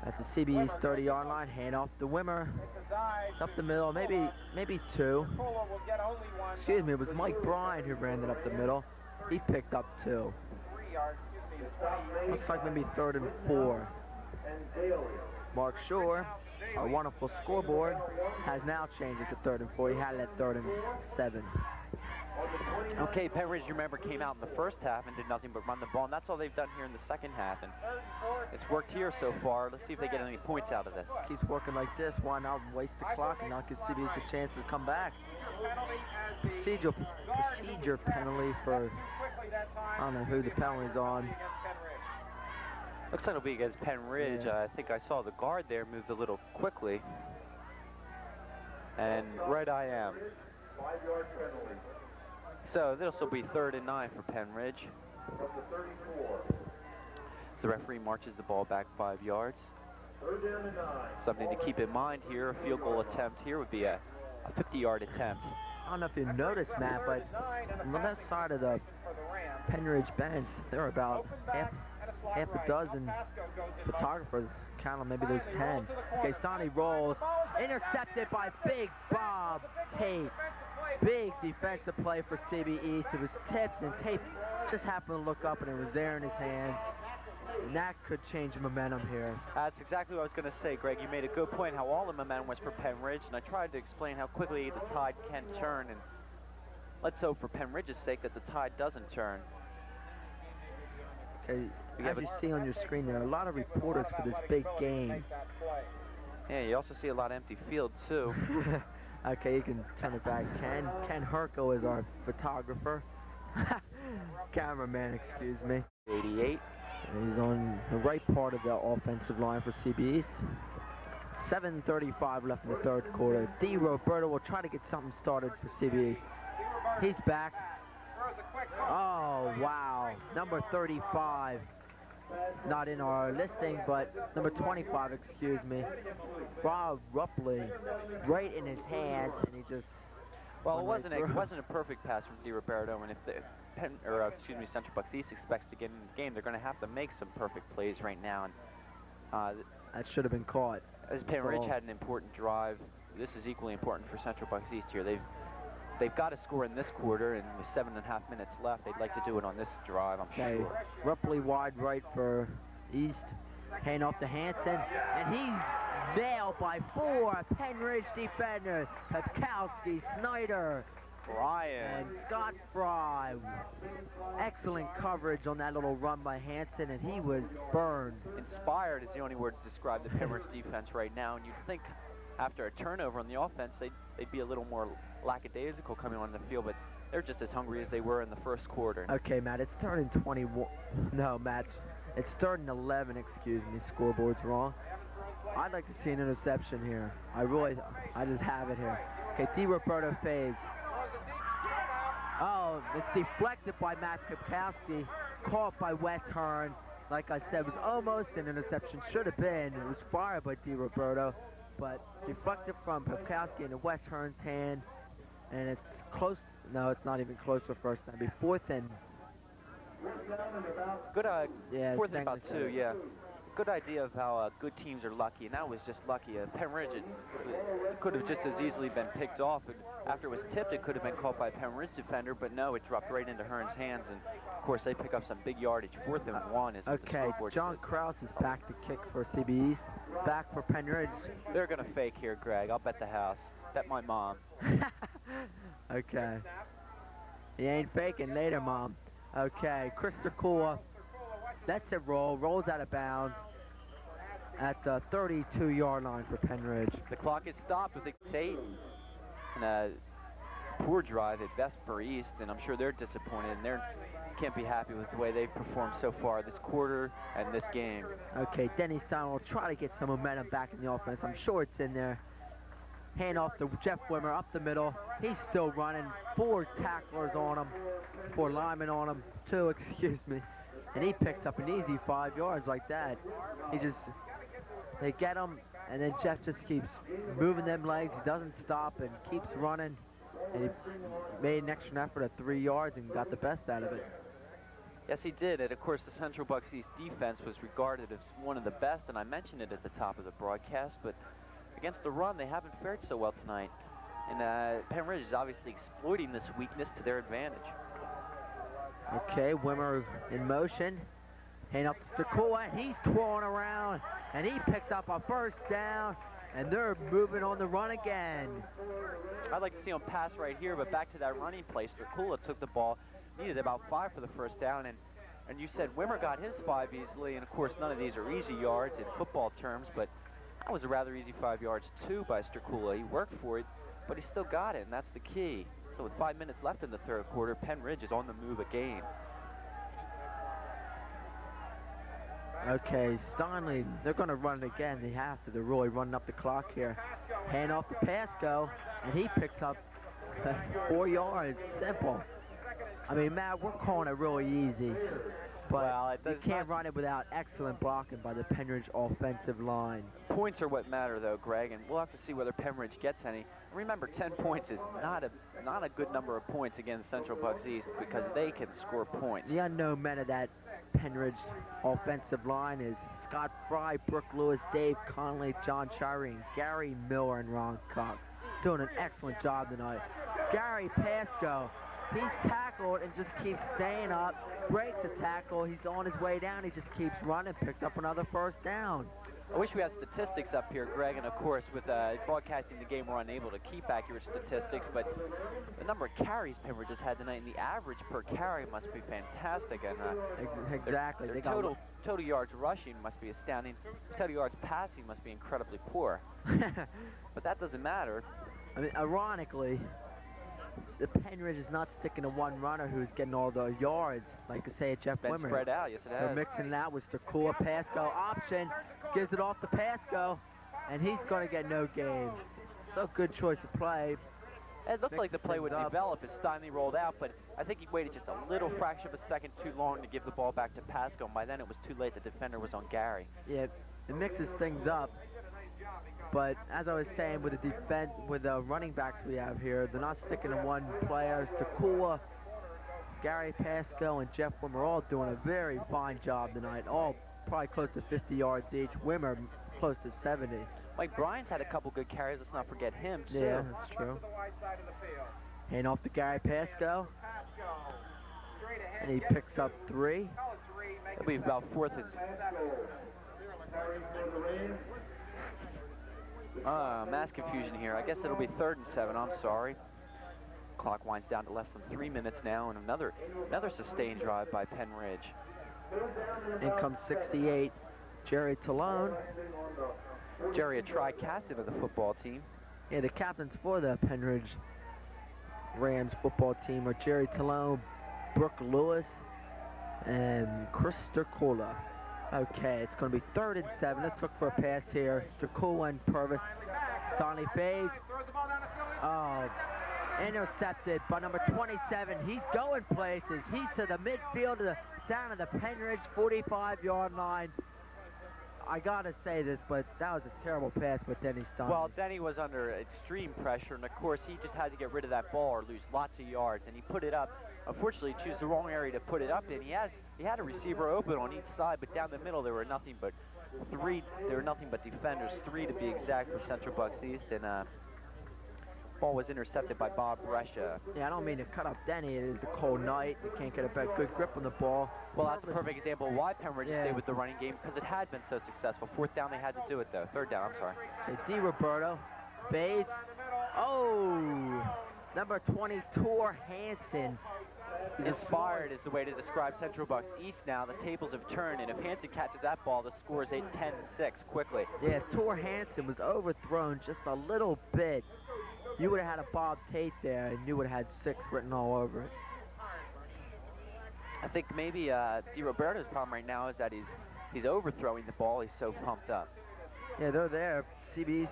At the CBE's 30-yard line, hand off to Wimmer. Up the middle, maybe 2. Excuse me, it was Mike Bryan who ran it up the middle. He picked up 2. Looks like maybe 3rd and 4. Mark Shore, our wonderful scoreboard, has now changed it to 3rd and 4. He had it at 3rd and 7. Okay, Pennridge, you remember, came out in the first half and did nothing but run the ball, and that's all they've done here in the second half, and it's worked here so far. Let's see if they get any points out of this. Keeps working like this. Why not waste the clock and not give CBE a chance to come back? Procedure penalty for, I don't know who the penalty's on. Looks like it'll be against Pennridge. Yeah. I think I saw the guard there moved a little quickly. And right I am. 5-yard penalty. So this will be 3rd and 9 for Pennridge. From the 34. The referee marches the ball back 5 yards. 3rd down and 9. Something to keep in mind here, a field goal attempt here would be a 50-yard attempt. I don't know if you noticed, Matt, but on the left side of the Pennridge bench, they're about half a dozen photographers. Count them, maybe there's 10. Okay, Sonny rolls. Intercepted by Big Bob Tate. Big defensive play for CBE. It was tipped, and Tate just happened to look up, and it was there in his hands. And that could change momentum here. That's exactly what I was going to say, Greg. You made a good point how all the momentum was for Pennridge, and I tried to explain how quickly the tide can turn, and let's hope for Pennridge's sake that the tide doesn't turn. Okay, as you see on your screen, there are a lot of reporters for this big game. Yeah, you also see a lot of empty field, too. Okay, you can turn it back. Ken Herco is our photographer. Cameraman, excuse me. 88. And he's on the right part of the offensive line for CBE. 7:35 left in the third quarter. D. Roberto will try to get something started for CBE. He's back. Oh, wow. Number 35. Not in our listing, but number 25, excuse me. Rob Rupley, right in his hands, and he just... Well, it wasn't a perfect pass from D. Roberto, and if the Central Bucks East expects to get in the game, they're going to have to make some perfect plays right now. And that should have been caught. As Pennridge had an important drive, this is equally important for Central Bucks East here. They've got to score in this quarter, and with 7.5 minutes left, they'd like to do it on this drive, I'm sure. Rupley wide right for East. Hand off to Hansen, and he's nailed by 4 Pennridge defenders. Pepkowski, Snyder, Bryan, and Scott Fry. Excellent coverage on that little run by Hansen, and he was burned. Inspired is the only word to describe the Pennridge defense right now, and you'd think after a turnover on the offense, they'd be a little more lackadaisical coming on the field, but they're just as hungry as they were in the first quarter. Okay, Matt, it's third and 21. No, Matt, it's third and 11, excuse me, scoreboard's wrong. I'd like to see an interception here. I just have it here. Okay, D. Roberto fades. Oh, it's deflected by Matt Pepkowski, caught by Wes Hearn. Like I said, it was almost an interception, should have been. It was fired by D. Roberto, but deflected from Pepkowski into Wes Hearn's hand, and it's close. No, it's not even close for first time. It'll be fourth and... Good, yeah, fourth and about 2, yeah. Good idea of how good teams are lucky, and that was just lucky. Pennridge could have just as easily been picked off, and after it was tipped, it could have been caught by a Pennridge defender, but no, it dropped right into Hearn's hands, and of course they pick up some big yardage. 4th and 1 is okay. John Krause is back to kick for CBE. Back for Pennridge. They're gonna fake here, Greg. I'll bet the house. Bet my mom. Okay. He ain't faking later, Mom. Okay, Chris Kula lets it roll, rolls out of bounds at the 32-yard line for Pennridge. The clock is stopped with 8. And a poor drive at best for East, and I'm sure they're disappointed, and they can't be happy with the way they've performed so far this quarter and this game. Okay, Denny Stein will try to get some momentum back in the offense. I'm sure it's in there. Hand off to Jeff Wimmer up the middle. He's still running. 4 tacklers on him. 4 linemen on him. 2, excuse me. And he picks up an easy 5 yards like that. They get him, and then Jeff just keeps moving them legs. He doesn't stop and keeps running. And he made an extra effort at 3 yards and got the best out of it. Yes, he did. And of course, the Central Bucks East defense was regarded as one of the best, and I mentioned it at the top of the broadcast, but against the run, they haven't fared so well tonight. And Pennridge is obviously exploiting this weakness to their advantage. Okay, Wimmer in motion. Hand up to Stakula, and he's twirling around, and he picks up a first down, and they're moving on the run again. I'd like to see him pass right here, but back to that running play. Stakula took the ball, needed about 5 for the first down, and you said Wimmer got his 5 easily, and of course none of these are easy yards in football terms, but that was a rather easy 5 yards too by Stakula. He worked for it, but he still got it, and that's the key. So with 5 minutes left in the third quarter, Pennridge is on the move again. Okay, Stanley, they're going to run it again. They have to. They're really running up the clock here. Hand off to Pasco, and he picks up 4 yards. Simple. I mean, Matt, we're calling it really easy. But you can't run it without excellent blocking by the Pennridge offensive line. Points are what matter, though, Greg, and we'll have to see whether Pennridge gets any. Remember, 10 points is not a good number of points against Central Bucks East because they can score points. The unknown men of that Pennridge offensive line is Scott Fry, Brooke Lewis, Dave Conley, John Shirey, and Gary Miller and Ron Cox. Doing an excellent job tonight. Gary Pasco, he's tackled and just keeps staying up, breaks a tackle, he's on his way down, he just keeps running, picks up another first down. I wish we had statistics up here, Greg, and of course with broadcasting the game we're unable to keep accurate statistics, but the number of carries Pennridge has had tonight and the average per carry must be fantastic. And exactly. Their total yards rushing must be astounding. Total yards passing must be incredibly poor. But that doesn't matter. I mean, ironically, the Pennridge is not sticking to one runner who's getting all the yards, like say at Jeff Been Wimmer. spread out, yes it has. They're mixing it out with Stakula. Pasco option, gives it off to Pasco, and he's going to get no gain. So good choice of play. It looked like the play would develop as Steinley rolled out, but I think he waited just a little fraction of a second too long to give the ball back to Pasco, and by then it was too late. The defender was on Gary. Yeah, it mixes things up. But as I was saying, with the defense, with the running backs we have here, they're not sticking to one player. Stakula, Gary Pasco, and Jeff Wimmer all doing a very fine job tonight. All probably close to 50 yards each. Wimmer close to 70. Mike Bryan's had a couple good carries. Let's not forget him, too. Yeah, that's true. Hand off to Gary Pasco. And he picks up 3. It'll be about 4th and... mass confusion here. I guess it'll be 3rd and 7. I'm sorry. Clock winds down to less than 3 minutes now, and another sustained drive by Pennridge. In comes 68, Jerry Talone. Jerry, a tri-captain of the football team. Yeah, the captains for the Pennridge Rams football team are Jerry Talone, Brooke Lewis, and Chris Sturcola. Okay, it's going to be 3rd and 7. Let's look for a pass here. Sturcola and Purvis. Donnie Faze. Oh, intercepted by number 27. He's going places. He's to the midfield, down to the Pennridge 45-yard line. I gotta say this, but that was a terrible pass with Denny Stein. Well, Denny was under extreme pressure, and of course he just had to get rid of that ball or lose lots of yards, and he put it up. Unfortunately, he chose the wrong area to put it up in. He had a receiver open on each side, but down the middle there were nothing but defenders, 3 to be exact for Central Bucks East, and ball was intercepted by Bob Brescia. Yeah, I don't mean to cut up Denny. It is a cold night. You can't get a good grip on the ball. Well, that's a perfect example of why Pennridge stayed with the running game, because it had been so successful. 4th down, they had to do it, though. 3rd down, I'm sorry. Okay, D. Roberto. Bates. Oh! Number 20, Tor Hansen. Inspired is the way to describe Central Bucks East now. The tables have turned, and if Hansen catches that ball, the score is 10-6 quickly. Yeah, Tor Hansen was overthrown just a little bit. You would have had a Bob Tate there, and you would have had 6 written all over it. I think maybe Di Roberto's problem right now is that he's overthrowing the ball. He's so pumped up. Yeah, they're there. CBE's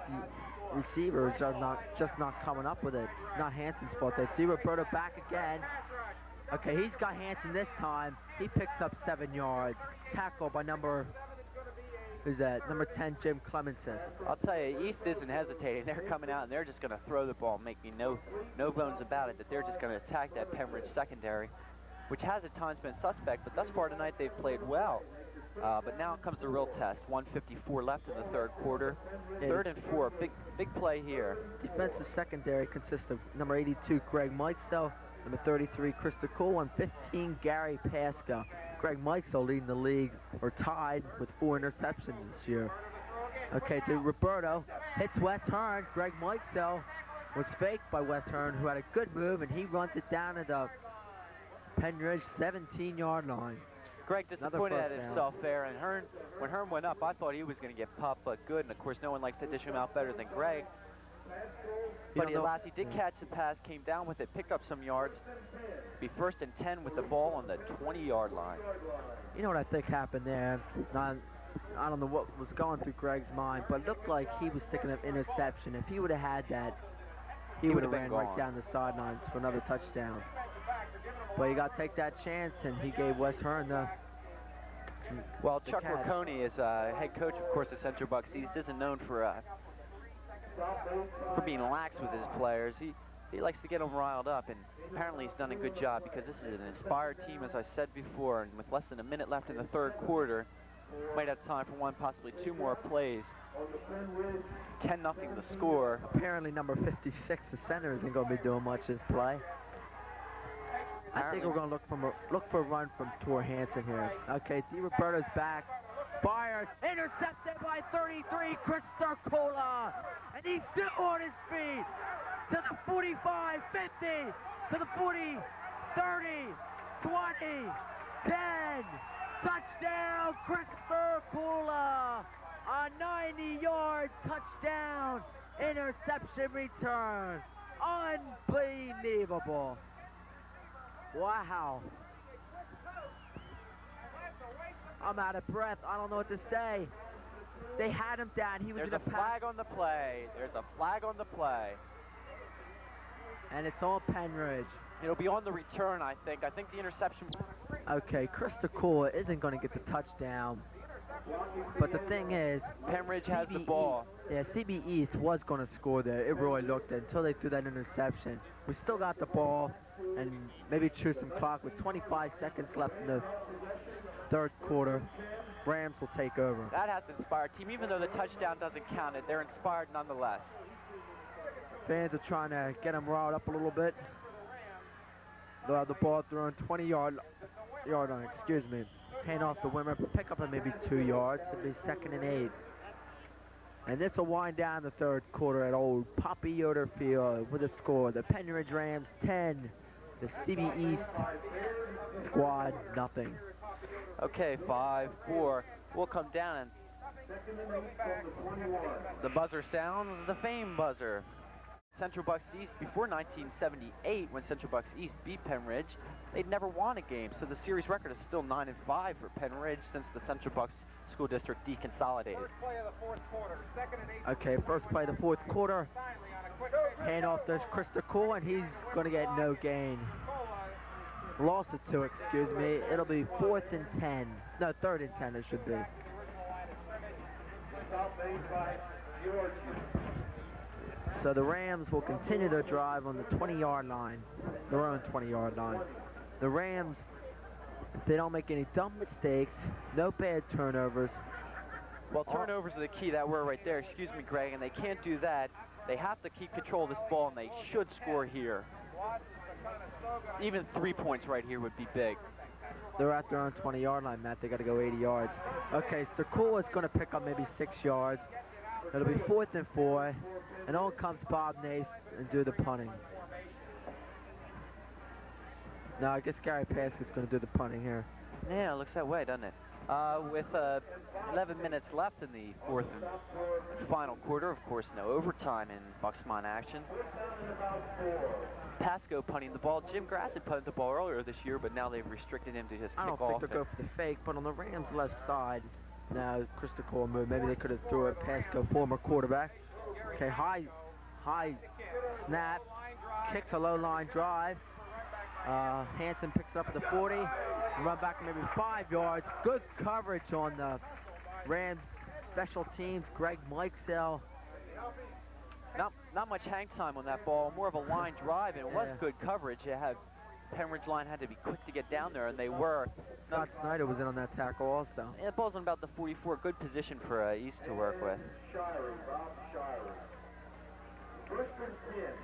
receivers are just not coming up with it. Not Hansen's fault. There. Di Roberto back again. Okay, he's got Hansen this time. He picks up 7 yards. Tackle by number 10, Jim Clemenson. I'll tell you, East isn't hesitating. They're coming out, and they're just going to throw the ball. Make me no bones about it that they're just going to attack that Pennridge secondary, which has at times been suspect, but thus far tonight they've played well. But now comes the real test. 1:54 left in the 3rd quarter. 3rd and 4, big play here. Defensive secondary consists of number 82, Greg Meitzel, number 33, Krista Cool, and 15, Gary Pasco. Greg Meitzel leading the league, or tied, with 4 interceptions this year. Okay, to Roberto, hits Wes Hearn. Greg Meitzel was faked by Wes Hearn, who had a good move, and he runs it down at the Pennridge 17-yard line. Greg disappointed at himself there, and when Hearn went up, I thought he was going to get popped, but good, and of course no one likes to dish him out better than Greg. But alas, he did catch the pass, came down with it, picked up some yards. Be 1st and 10 with the ball on the 20-yard line. You know what I think happened there? I don't know what was going through Greg's mind, but it looked like he was thinking of interception. If he would have had that, he would have ran right down the sidelines for another touchdown. But you got to take that chance, and he gave Wes Hearn the... Well, Chuck Rocconi is head coach, of course, of Central Bucks East. Isn't known for being lax with his players. he likes to get them riled up, and apparently he's done a good job because this is an inspired team, as I said before, and with less than a minute left in the third quarter, might have time for one, possibly two more plays. 10-0 the score. Apparently number 56, the center, isn't going to be doing much this play. I think we're going to look for a run from Tor Hansen here. Okay, DiRoberto's back. Fires, intercepted by 33, Chris Starcola. And he's still on his feet. To the 45, 50, to the 40, 30, 20, 10. Touchdown, Chris Starcola. A 90-yard touchdown interception return. Unbelievable. Wow. I'm out of breath. I don't know what to say. They had him down. He was There's in a flag on the play. There's a flag on the play. And it's on Pennridge. It'll be on the return, I think. I think the interception... Okay, Krista Cool isn't going to get the touchdown. But the thing is, Pennridge has the CBE ball. Yeah, CBE East was going to score there. It really looked until they threw that interception. We still got the ball and maybe chew some clock with 25 seconds left in the third quarter. Rams will take over. That has an inspired team. Even though the touchdown doesn't count it, they're inspired nonetheless. Fans are trying to get them riled up a little bit. They'll have the ball thrown 20-yard line, excuse me. Hand off the Wimmer, pick up at maybe 2 yards. It'll be 2nd and 8. And this will wind down the third quarter at old Poppy Yoder Field with a score. The Pennridge Rams 10, the CBE East squad nothing. Okay, 5-4. We'll come down and the buzzer sounds the fame buzzer. Central Bucks East, before 1978, when Central Bucks East beat Pennridge, they'd never won a game, so the series record is still 9-5 for Pennridge since the Central Bucks School District deconsolidated. First play of the fourth quarter, 2nd and 8. Okay, first play of the fourth quarter. Hand off to Krista Cool, and he's going to get no gain. Lost it to, excuse me. It'll be 4th and 10. No, 3rd and 10 it should be. So the Rams will continue their drive on the 20-yard line, their own 20-yard line. The Rams, if they don't make any dumb mistakes, no bad turnovers. Well, turnovers are the key. That were right there. Excuse me, Greg, and they can't do that. They have to keep control of this ball, and they should score here. Even 3 points right here would be big. They're at their own 20-yard line, Matt. They got to go 80 yards. Okay, so Cool is going to pick up maybe 6 yards. It'll be 4th and 4. And on comes Bob Nace and do the punting. No, I guess Gary Pasco's going to do the punting here. Yeah, it looks that way, doesn't it? With 11 minutes left in the fourth and final quarter, of course, no overtime in Bucksmont action. Pasco punting the ball. Jim Grass had punted the ball earlier this year, but now they've restricted him to just I kick don't off. think they'll go for the fake, but on the Rams' left side, now Krista Cole moved. Maybe they could have threw it Pasco, former quarterback. Okay, high snap, kicks a low line drive. Hansen picks it up at the 40, run back maybe 5 yards. Good coverage on the Rams special teams. Greg Mikesell. Not much hang time on that ball, more of a line drive, and it was good coverage. Pennridge line had to be quick to get down there, and they were. Scott Snyder was in on that tackle also. Yeah, the ball's on about the 44. Good position for East to work with.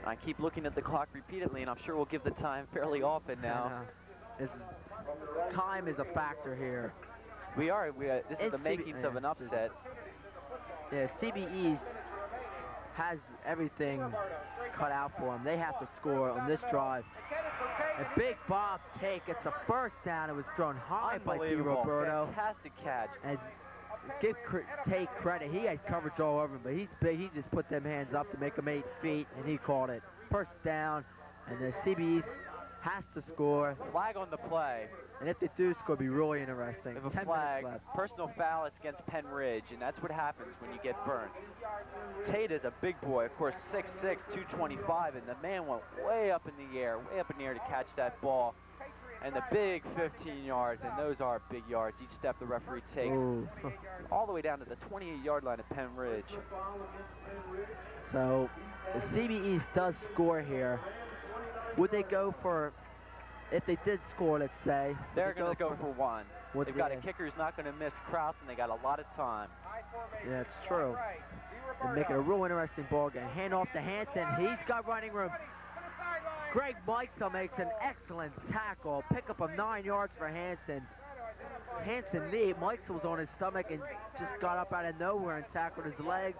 I keep looking at the clock repeatedly, and I'm sure we'll give the time fairly often now. Time is a factor here. This is the makings of an upset. Yeah, CBE has everything cut out for them. They have to score on this drive. A big Bob take. It's a first down. It was thrown high by DiRoberto. Fantastic catch. And give Tate credit. He had coverage all over him, but he's big. He just put them hands up to make him 8 feet, and he caught it. First down, and the CBE has to score. Flag on the play. And if they do score, it'll be really interesting. If a flag, personal foul, it's against Pennridge, and that's what happens when you get burned. Tate is a big boy, of course, 6'6", 225, and the man went way up in the air to catch that ball. And the big 15 yards, and those are big yards. Each step the referee takes Ooh. all the way down to the 28-yard line of Pennridge. So the CBE East does score here. Would they go for, if they did score, let's say? They're going to go for one. Would They've got a they- kicker who's not going to miss Kraus, and they got a lot of time. Yeah, it's true. And make it a real interesting ball game. Hand off to Hanson. He's got running room. Greg Meixel makes an excellent tackle. Pickup of 9 yards for Hanson. Hanson knee. Meixel was on his stomach and just got up out of nowhere and tackled his legs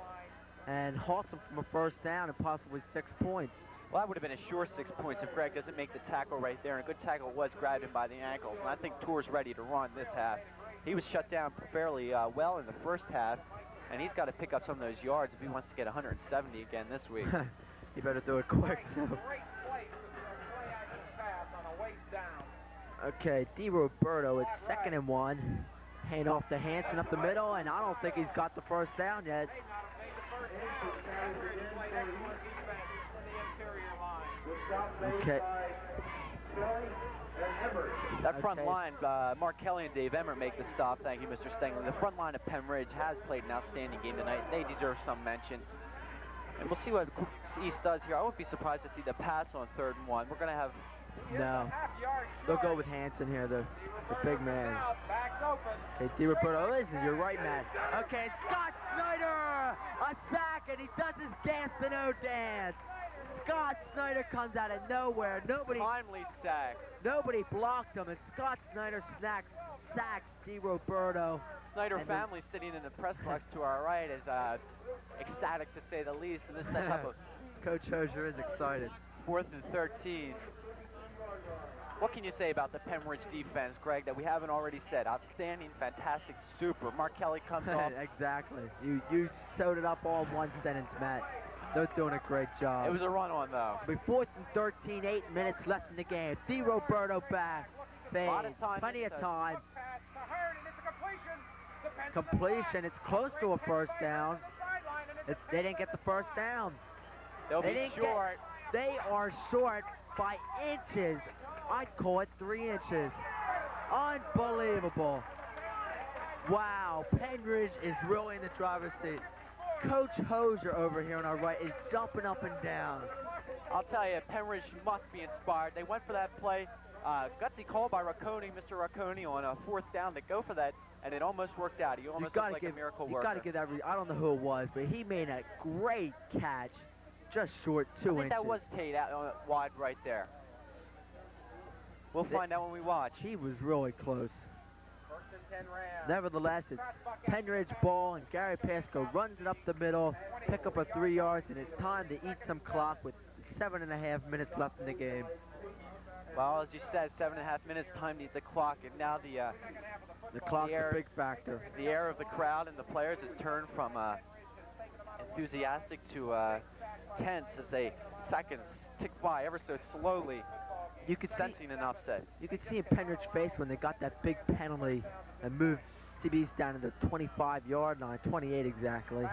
and hauls him from a first down and possibly 6 points. Well, that would have been a sure 6 points if Greg doesn't make the tackle right there. And a good tackle was grabbed him by the ankles. And I think Tour's ready to run this half. He was shut down fairly well in the first half, and he's got to pick up some of those yards if he wants to get 170 again this week. You better do it quick. Okay, DiRoberto, it's 2nd and 1. Hand off to Hanson up the middle, and I don't think he's got the first down yet. Okay. That front Okay. line, Mark Kelly and Dave Emmert make the stop. Thank you, Mr. Stengler. The front line of Pennridge has played an outstanding game tonight. They deserve some mention. And we'll see what East does here. I won't be surprised to see the pass on 3rd and 1. We're going to have... No. They'll go with Hanson here, the big man. Okay, DiRoberto, listen, you're right, Matt. Okay, Scott Snyder! A sack, and he does his Gastineau dance. Scott Snyder comes out of nowhere. Timely sack. Nobody blocked him, and Scott Snyder sacks DiRoberto. Snyder family sitting in the press box to our right is ecstatic, to say the least. And this sets up a Coach Hosier is excited. 4th and 13. What can you say about the Pennridge defense, Greg, that we haven't already said? Outstanding, fantastic, super. Mark Kelly comes off. Exactly. You sewed it up all in one sentence, Matt. They're doing a great job. It was a run-on, though. With 4th and 13, 8 minutes left in the game. DiRoberto back. Fades. Plenty of time. Completion. It's close to a first down. They didn't get the first down. They'll be short. They are short by inches. I'd call it 3 inches. Unbelievable. Wow, Pennridge is really in the driver's seat. Coach Hosier over here on our right is jumping up and down. I'll tell you, Pennridge must be inspired. They went for that play. Gutsy call by Racconi, Mr. Racconi, on a 4th down to go for that, and it almost worked out. He almost looked like a miracle worker. You got to give that. I don't know who it was, but he made a great catch, just short 2 inches. I think that was Tate out wide right there. We'll find out when we watch. He was really close. 1st and 10 Rams. Nevertheless, it's Pennridge ball, and Gary Pasco runs it up the middle, pick up a 3 yards, and it's time to eat some clock with 7.5 minutes left in the game. Well, as you said, 7.5 minutes, time to eat the clock, and now The clock's a big factor. The air of the crowd and the players has turned from enthusiastic to tense as they seconds tick by ever so slowly. You could sensing an upset. You could see in Pennridge's face when they got that big penalty and moved CB's down to the 25-yard line, 28 exactly.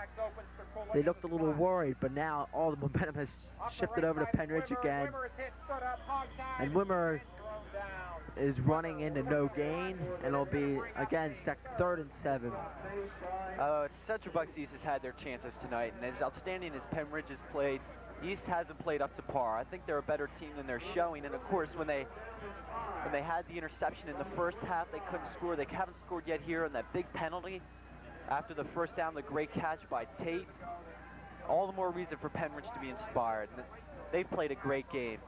They looked a little worried, but now all the momentum has shifted over to Pennridge again. And Wimmer is running into no gain, and it'll be, again, 3rd and 7. Central Bucks East has had their chances tonight, and as outstanding as Pennridge has played, East hasn't played up to par. I think they're a better team than they're showing, and of course when they had the interception in the first half, they couldn't score. They haven't scored yet here on that big penalty after the first down, the great catch by Tate. All the more reason for Pennridge to be inspired. And they've played a great game.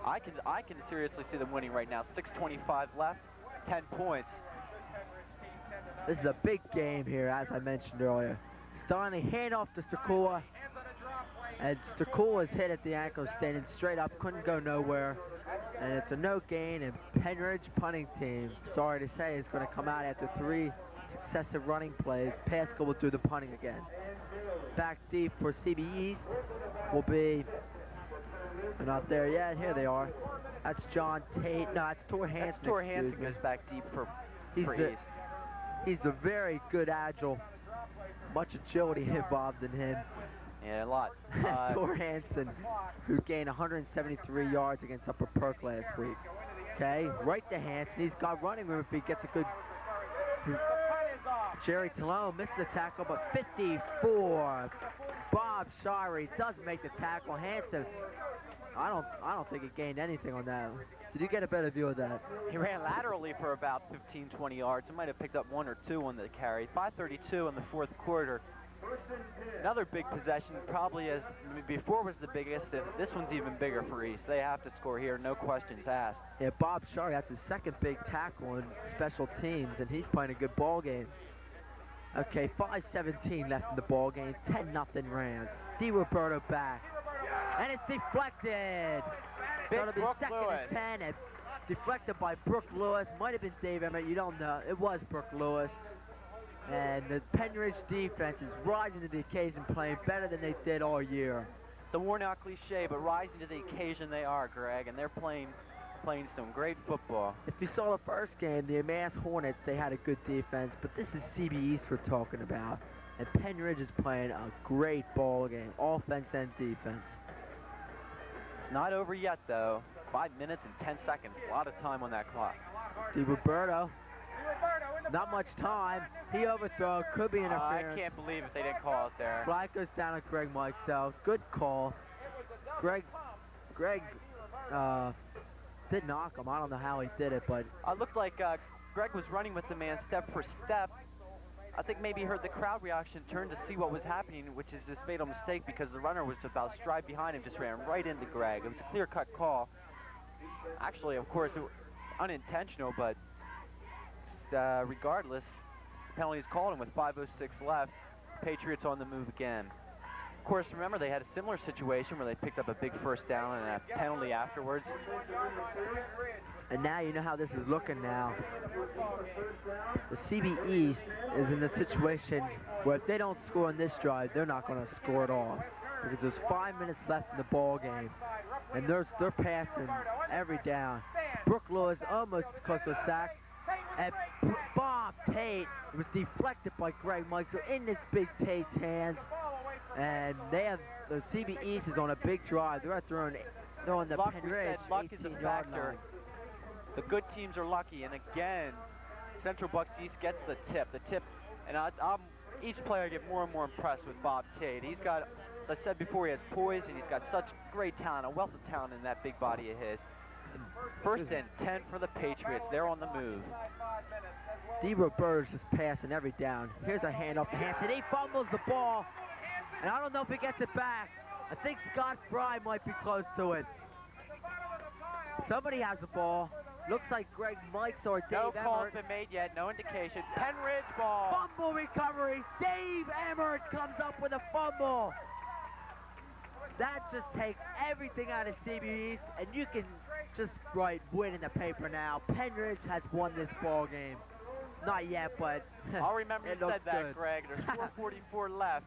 I can seriously see them winning right now. 6:25 left, 10 points. This is a big game here, as I mentioned earlier. Starting to hand off to Stakula. And Stakula is hit at the ankle, standing straight up, couldn't go nowhere. And it's a no gain, and Pennridge punting team, sorry to say, is going to come out after 3 successive running plays. Pascal will do the punting again. Back deep for CBE East will be, they're not there yet, here they are. That's John Tate, no, that's Tor Hansen. That's Tor Hansen goes back deep for East. He's a very good, agile, much agility involved in him. Yeah, a lot. Tor Hansen, who gained 173 yards against Upper Perk last week. Okay, right to Hanson. He's got running room if he gets a good... Jerry Talone missed the tackle, but 54. Bob Shirey does make the tackle. Hanson, I don't think he gained anything on that. Did you get a better view of that? He ran laterally for about 15, 20 yards. He might have picked up 1 or 2 on the carry. 5:32 in the fourth quarter. Another big possession, probably as before was the biggest, and this one's even bigger for East. They have to score here, no questions asked. Yeah, Bob Shirey, that's his second big tackle in special teams, and he's playing a good ball game. Okay, 5:17 left in the ball game. 10-0 Rams. DiRoberto back, and it's deflected. It'll be Brooke second Lewis. and 10, and deflected by Brooke Lewis. Might have been Dave Emmett. You don't know. It was Brooke Lewis. And the Pennridge defense is rising to the occasion, playing better than they did all year. The worn-out cliche, but rising to the occasion they are, Greg, and they're playing some great football. If you saw the first game, the Amass Hornets, they had a good defense, but this is CBE East we're talking about. And Pennridge is playing a great ball game, offense and defense. It's not over yet, though. 5 minutes and 10 seconds. A lot of time on that clock. DiRoberto, not much time. He overthrow, could be interference. I can't believe it they didn't call it there. Flag goes down on Greg Mikesell. Good call. Greg did knock him. I don't know how he did it, but It looked like Greg was running with the man step for step. I think maybe he heard the crowd reaction, turned to see what was happening, which is this fatal mistake because the runner was about a stride behind him, just ran right into Greg. It was a clear-cut call. Actually, of course, it was unintentional, but regardless, the penalty is called, and with 5:06 left, Patriots on the move again. Of course, remember, they had a similar situation where they picked up a big first down and a penalty afterwards. and now you know how this is looking now. The CBE East is in the situation where if they don't score on this drive, they're not going to score at all. Because there's 5 minutes left in the ball game, and they're passing every down. Brooke Lewis almost close to a sack, and Bob Tate was deflected by Greg Mikesell in this big Tate's hands, and they have the CBE East is on a big drive. They're throwing the Luck, we Pennridge said luck is a 18-yard factor. line. The good teams are lucky, and again, Central Bucks East gets the tip. And each player I get more and more impressed with Bob Tate. He's got, as I said before, he has poise, and he's got such great talent, a wealth of talent in that big body of his. First and 10 for the Patriots. They're on the move. DiRoberto's just passing every down. Here's a handoff to Hanson. He fumbles the ball, and I don't know if he gets it back. I think Scott Fry might be close to it. Somebody has the ball. Looks like Greg Mikes or Dave No call's Emmert. been made yet, no indication. Pennridge ball. Fumble recovery. Dave Emmert comes up with a fumble. That just takes everything out of CBE East, and you can just write win in the paper now. Pennridge has won this ball game. Not yet, but I'll remember you it said looks that, good. Greg. There's 4:44 left.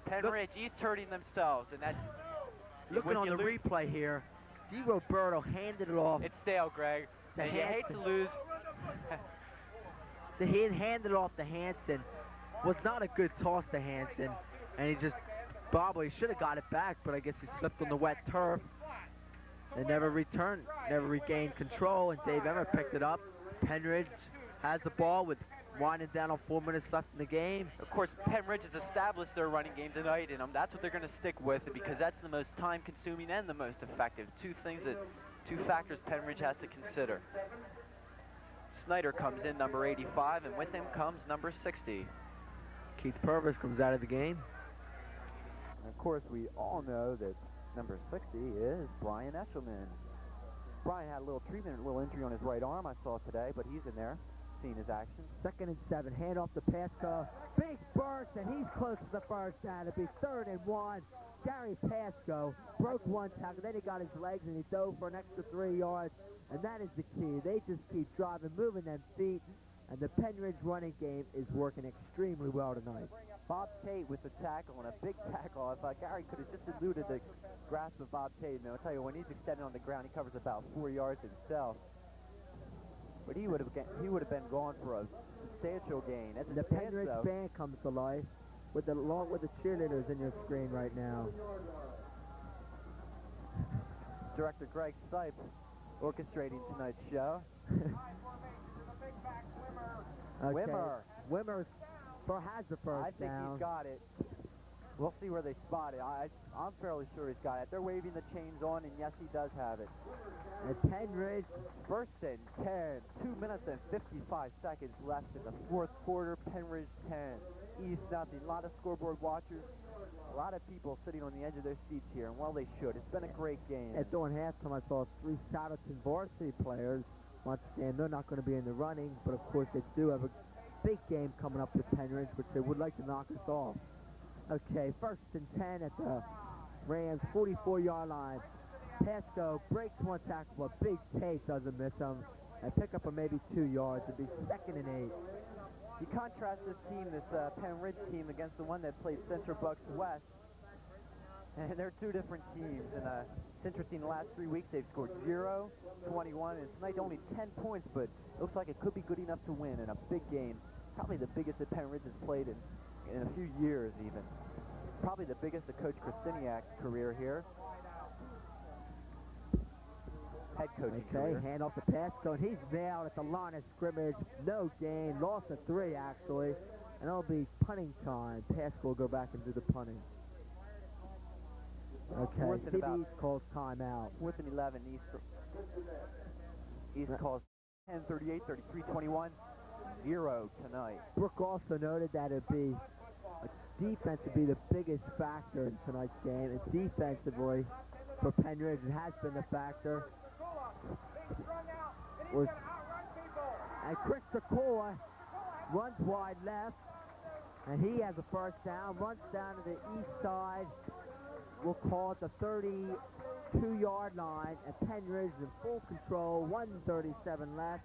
Pennridge East hurting themselves, and that. Looking when on you the lose- replay here, DiRoberto handed it off. It's stale, Greg. To And you hate to Hanson. lose. He handed it off to Hanson. Was not a good toss to Hanson, and he just probably should have got it back, but I guess he slipped on the wet turf. They never returned, never regained control, and Dave Emmert picked it up. Pennridge has the ball with winding down on 4 minutes left in the game. Of course, Pennridge has established their running game tonight, and that's what they're going to stick with because that's the most time-consuming and the most effective. Two factors Pennridge has to consider. Snyder comes in, number 85, and with him comes number 60. Keith Purvis comes out of the game. And of course, we all know that number 60 is Brian Eshelman. Brian had a little treatment, a little injury on his right arm I saw today, but he's in there, seeing his action. 2nd and 7, hand off to Pasco. Big burst, and he's close to the first down. It'll be 3rd and 1. Gary Pasco broke one tackle, then he got his legs, and he dove for an extra 3 yards. And that is the key. They just keep driving, moving them feet, and the Pennridge running game is working extremely well tonight. Bob Tate with the tackle, and a big tackle. If Gary could have just eluded the grasp of Bob Tate, man, I'll tell you, when he's extended on the ground, he covers about 4 yards himself. But he would have been gone for a substantial gain. That's The Pennridge band comes to life along with the cheerleaders in your screen right now. Director Greg Sipes orchestrating tonight's show. Okay. Wimmer. Wimmer has the first I think down. he's got it. We'll see where they spot it. I'm fairly sure he's got it. They're waving the chains on, and yes, he does have it. And Pennridge, First and 10. 2 minutes and 55 seconds left in the fourth quarter. Pennridge 10. East nothing. A lot of scoreboard watchers. A lot of people sitting on the edge of their seats here, and well, they should. It's been a great game. and during halftime, I saw 3 Souderton varsity players. Once again, they're not going to be in the running, but of course they do have a big game coming up with Pennridge, which they would like to knock us off. Okay, first and 10 at the Rams' 44-yard line. Pasco breaks one tackle, but Big Tate doesn't miss him. And pick up a maybe 2 yards. It'd be 2nd and 8. You contrast this team, this Pennridge team, against the one that played Central Bucks West, and they're two different teams. And it's interesting, the last 3 weeks they've scored 0, 21, and tonight only 10 points, but looks like it could be good enough to win in a big game. Probably the biggest that Pennridge has played in a few years even. Probably the biggest of Coach Krysteniak's career here. Head coaching career. Okay, hand off to Pasco, and he's nailed at the line of scrimmage. No gain, lost a 3 actually, and it'll be punting time. Pasco will go back and do the punting. Okay, CBE calls timeout. 4th and 11, East calls 10-38, 33-21, 0 tonight. Brooke also noted that defense would be the biggest factor in tonight's game, and defensively for Pennridge it has been a factor. And Chris Tacola runs wide left, and he has a first down, runs down to the east side. We'll call it the 32-yard line, and Pennridge is in full control, 1:37 left.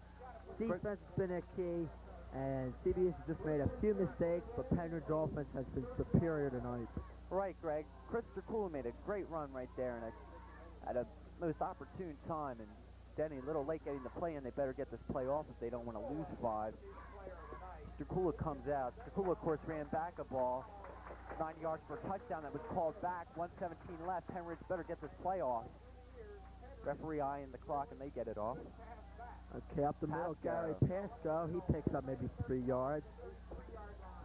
Defense has been a key, and CBS has just made a few mistakes, but Pennridge offense has been superior tonight. Right, Greg. Chris Tacola made a great run right there, and at a most opportune time, and Denny a little late getting the play in. They better get this play off if they don't want to lose 5. Tacola comes out. Tacola, of course, ran back a ball 9 yards for a touchdown that was called back. 1:17 left. Pennridge better get this play off. Referee eyeing the clock, and they get it off. Okay, up the middle, Gary Pasco. He picks up maybe 3 yards.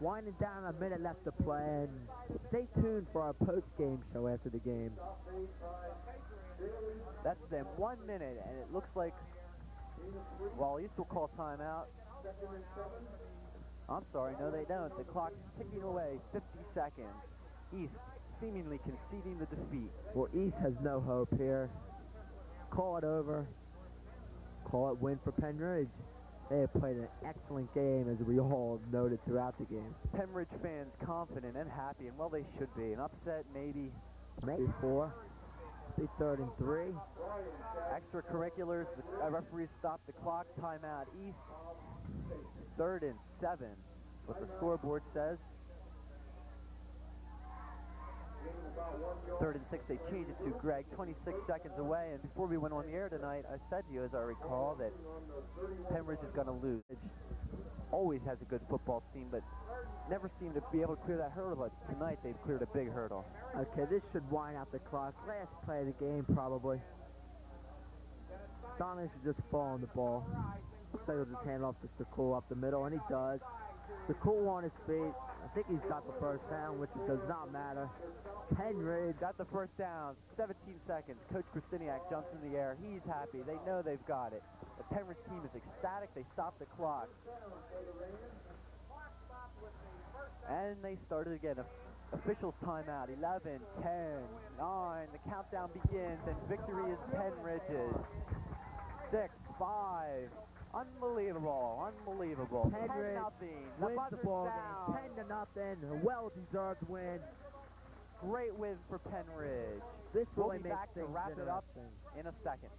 Winding down, a minute left to play, and stay tuned for our post-game show after the game. That's them, 1 minute, and it looks like, well, East will call timeout. I'm sorry, no they don't. The clock's ticking away, 50 seconds. East seemingly conceding the defeat. Well, East has no hope here. Call it over. Call it win for Pennridge. They have played an excellent game, as we all noted throughout the game. Pennridge fans confident and happy, and well, they should be. An upset, maybe. Maybe 4. Be 3rd and 3. Extracurriculars, the referees stopped the clock. Timeout East. 3rd and 7, what the scoreboard says. 3rd and 6, they changed it to Greg, 26 seconds away. And before we went on the air tonight, I said to you, as I recall, that Pennridge is going to lose. It always has a good football team, but never seemed to be able to clear that hurdle. But tonight, they've cleared a big hurdle. Okay, this should wind out the clock. Last play of the game, probably. Donnelly should just fall on the ball. Looks like he'll just hand off to Tacola up the middle, and he does. Tacola on his feet. I think he's got the first down, which does not matter. Pennridge got the first down, 17 seconds. Coach Krysteniak jumps in the air. He's happy. They know they've got it. The Pennridge team is ecstatic. They stop the clock. And they started again. Officials timeout. 11, 10, 9. The countdown begins, and victory is Pennridge's. 6, 5. Unbelievable, unbelievable. Pennridge 10-0. wins the ball game, 10-0. A well-deserved win. Great win for Pennridge. This we'll really be makes back to things wrap it up interesting. in a second.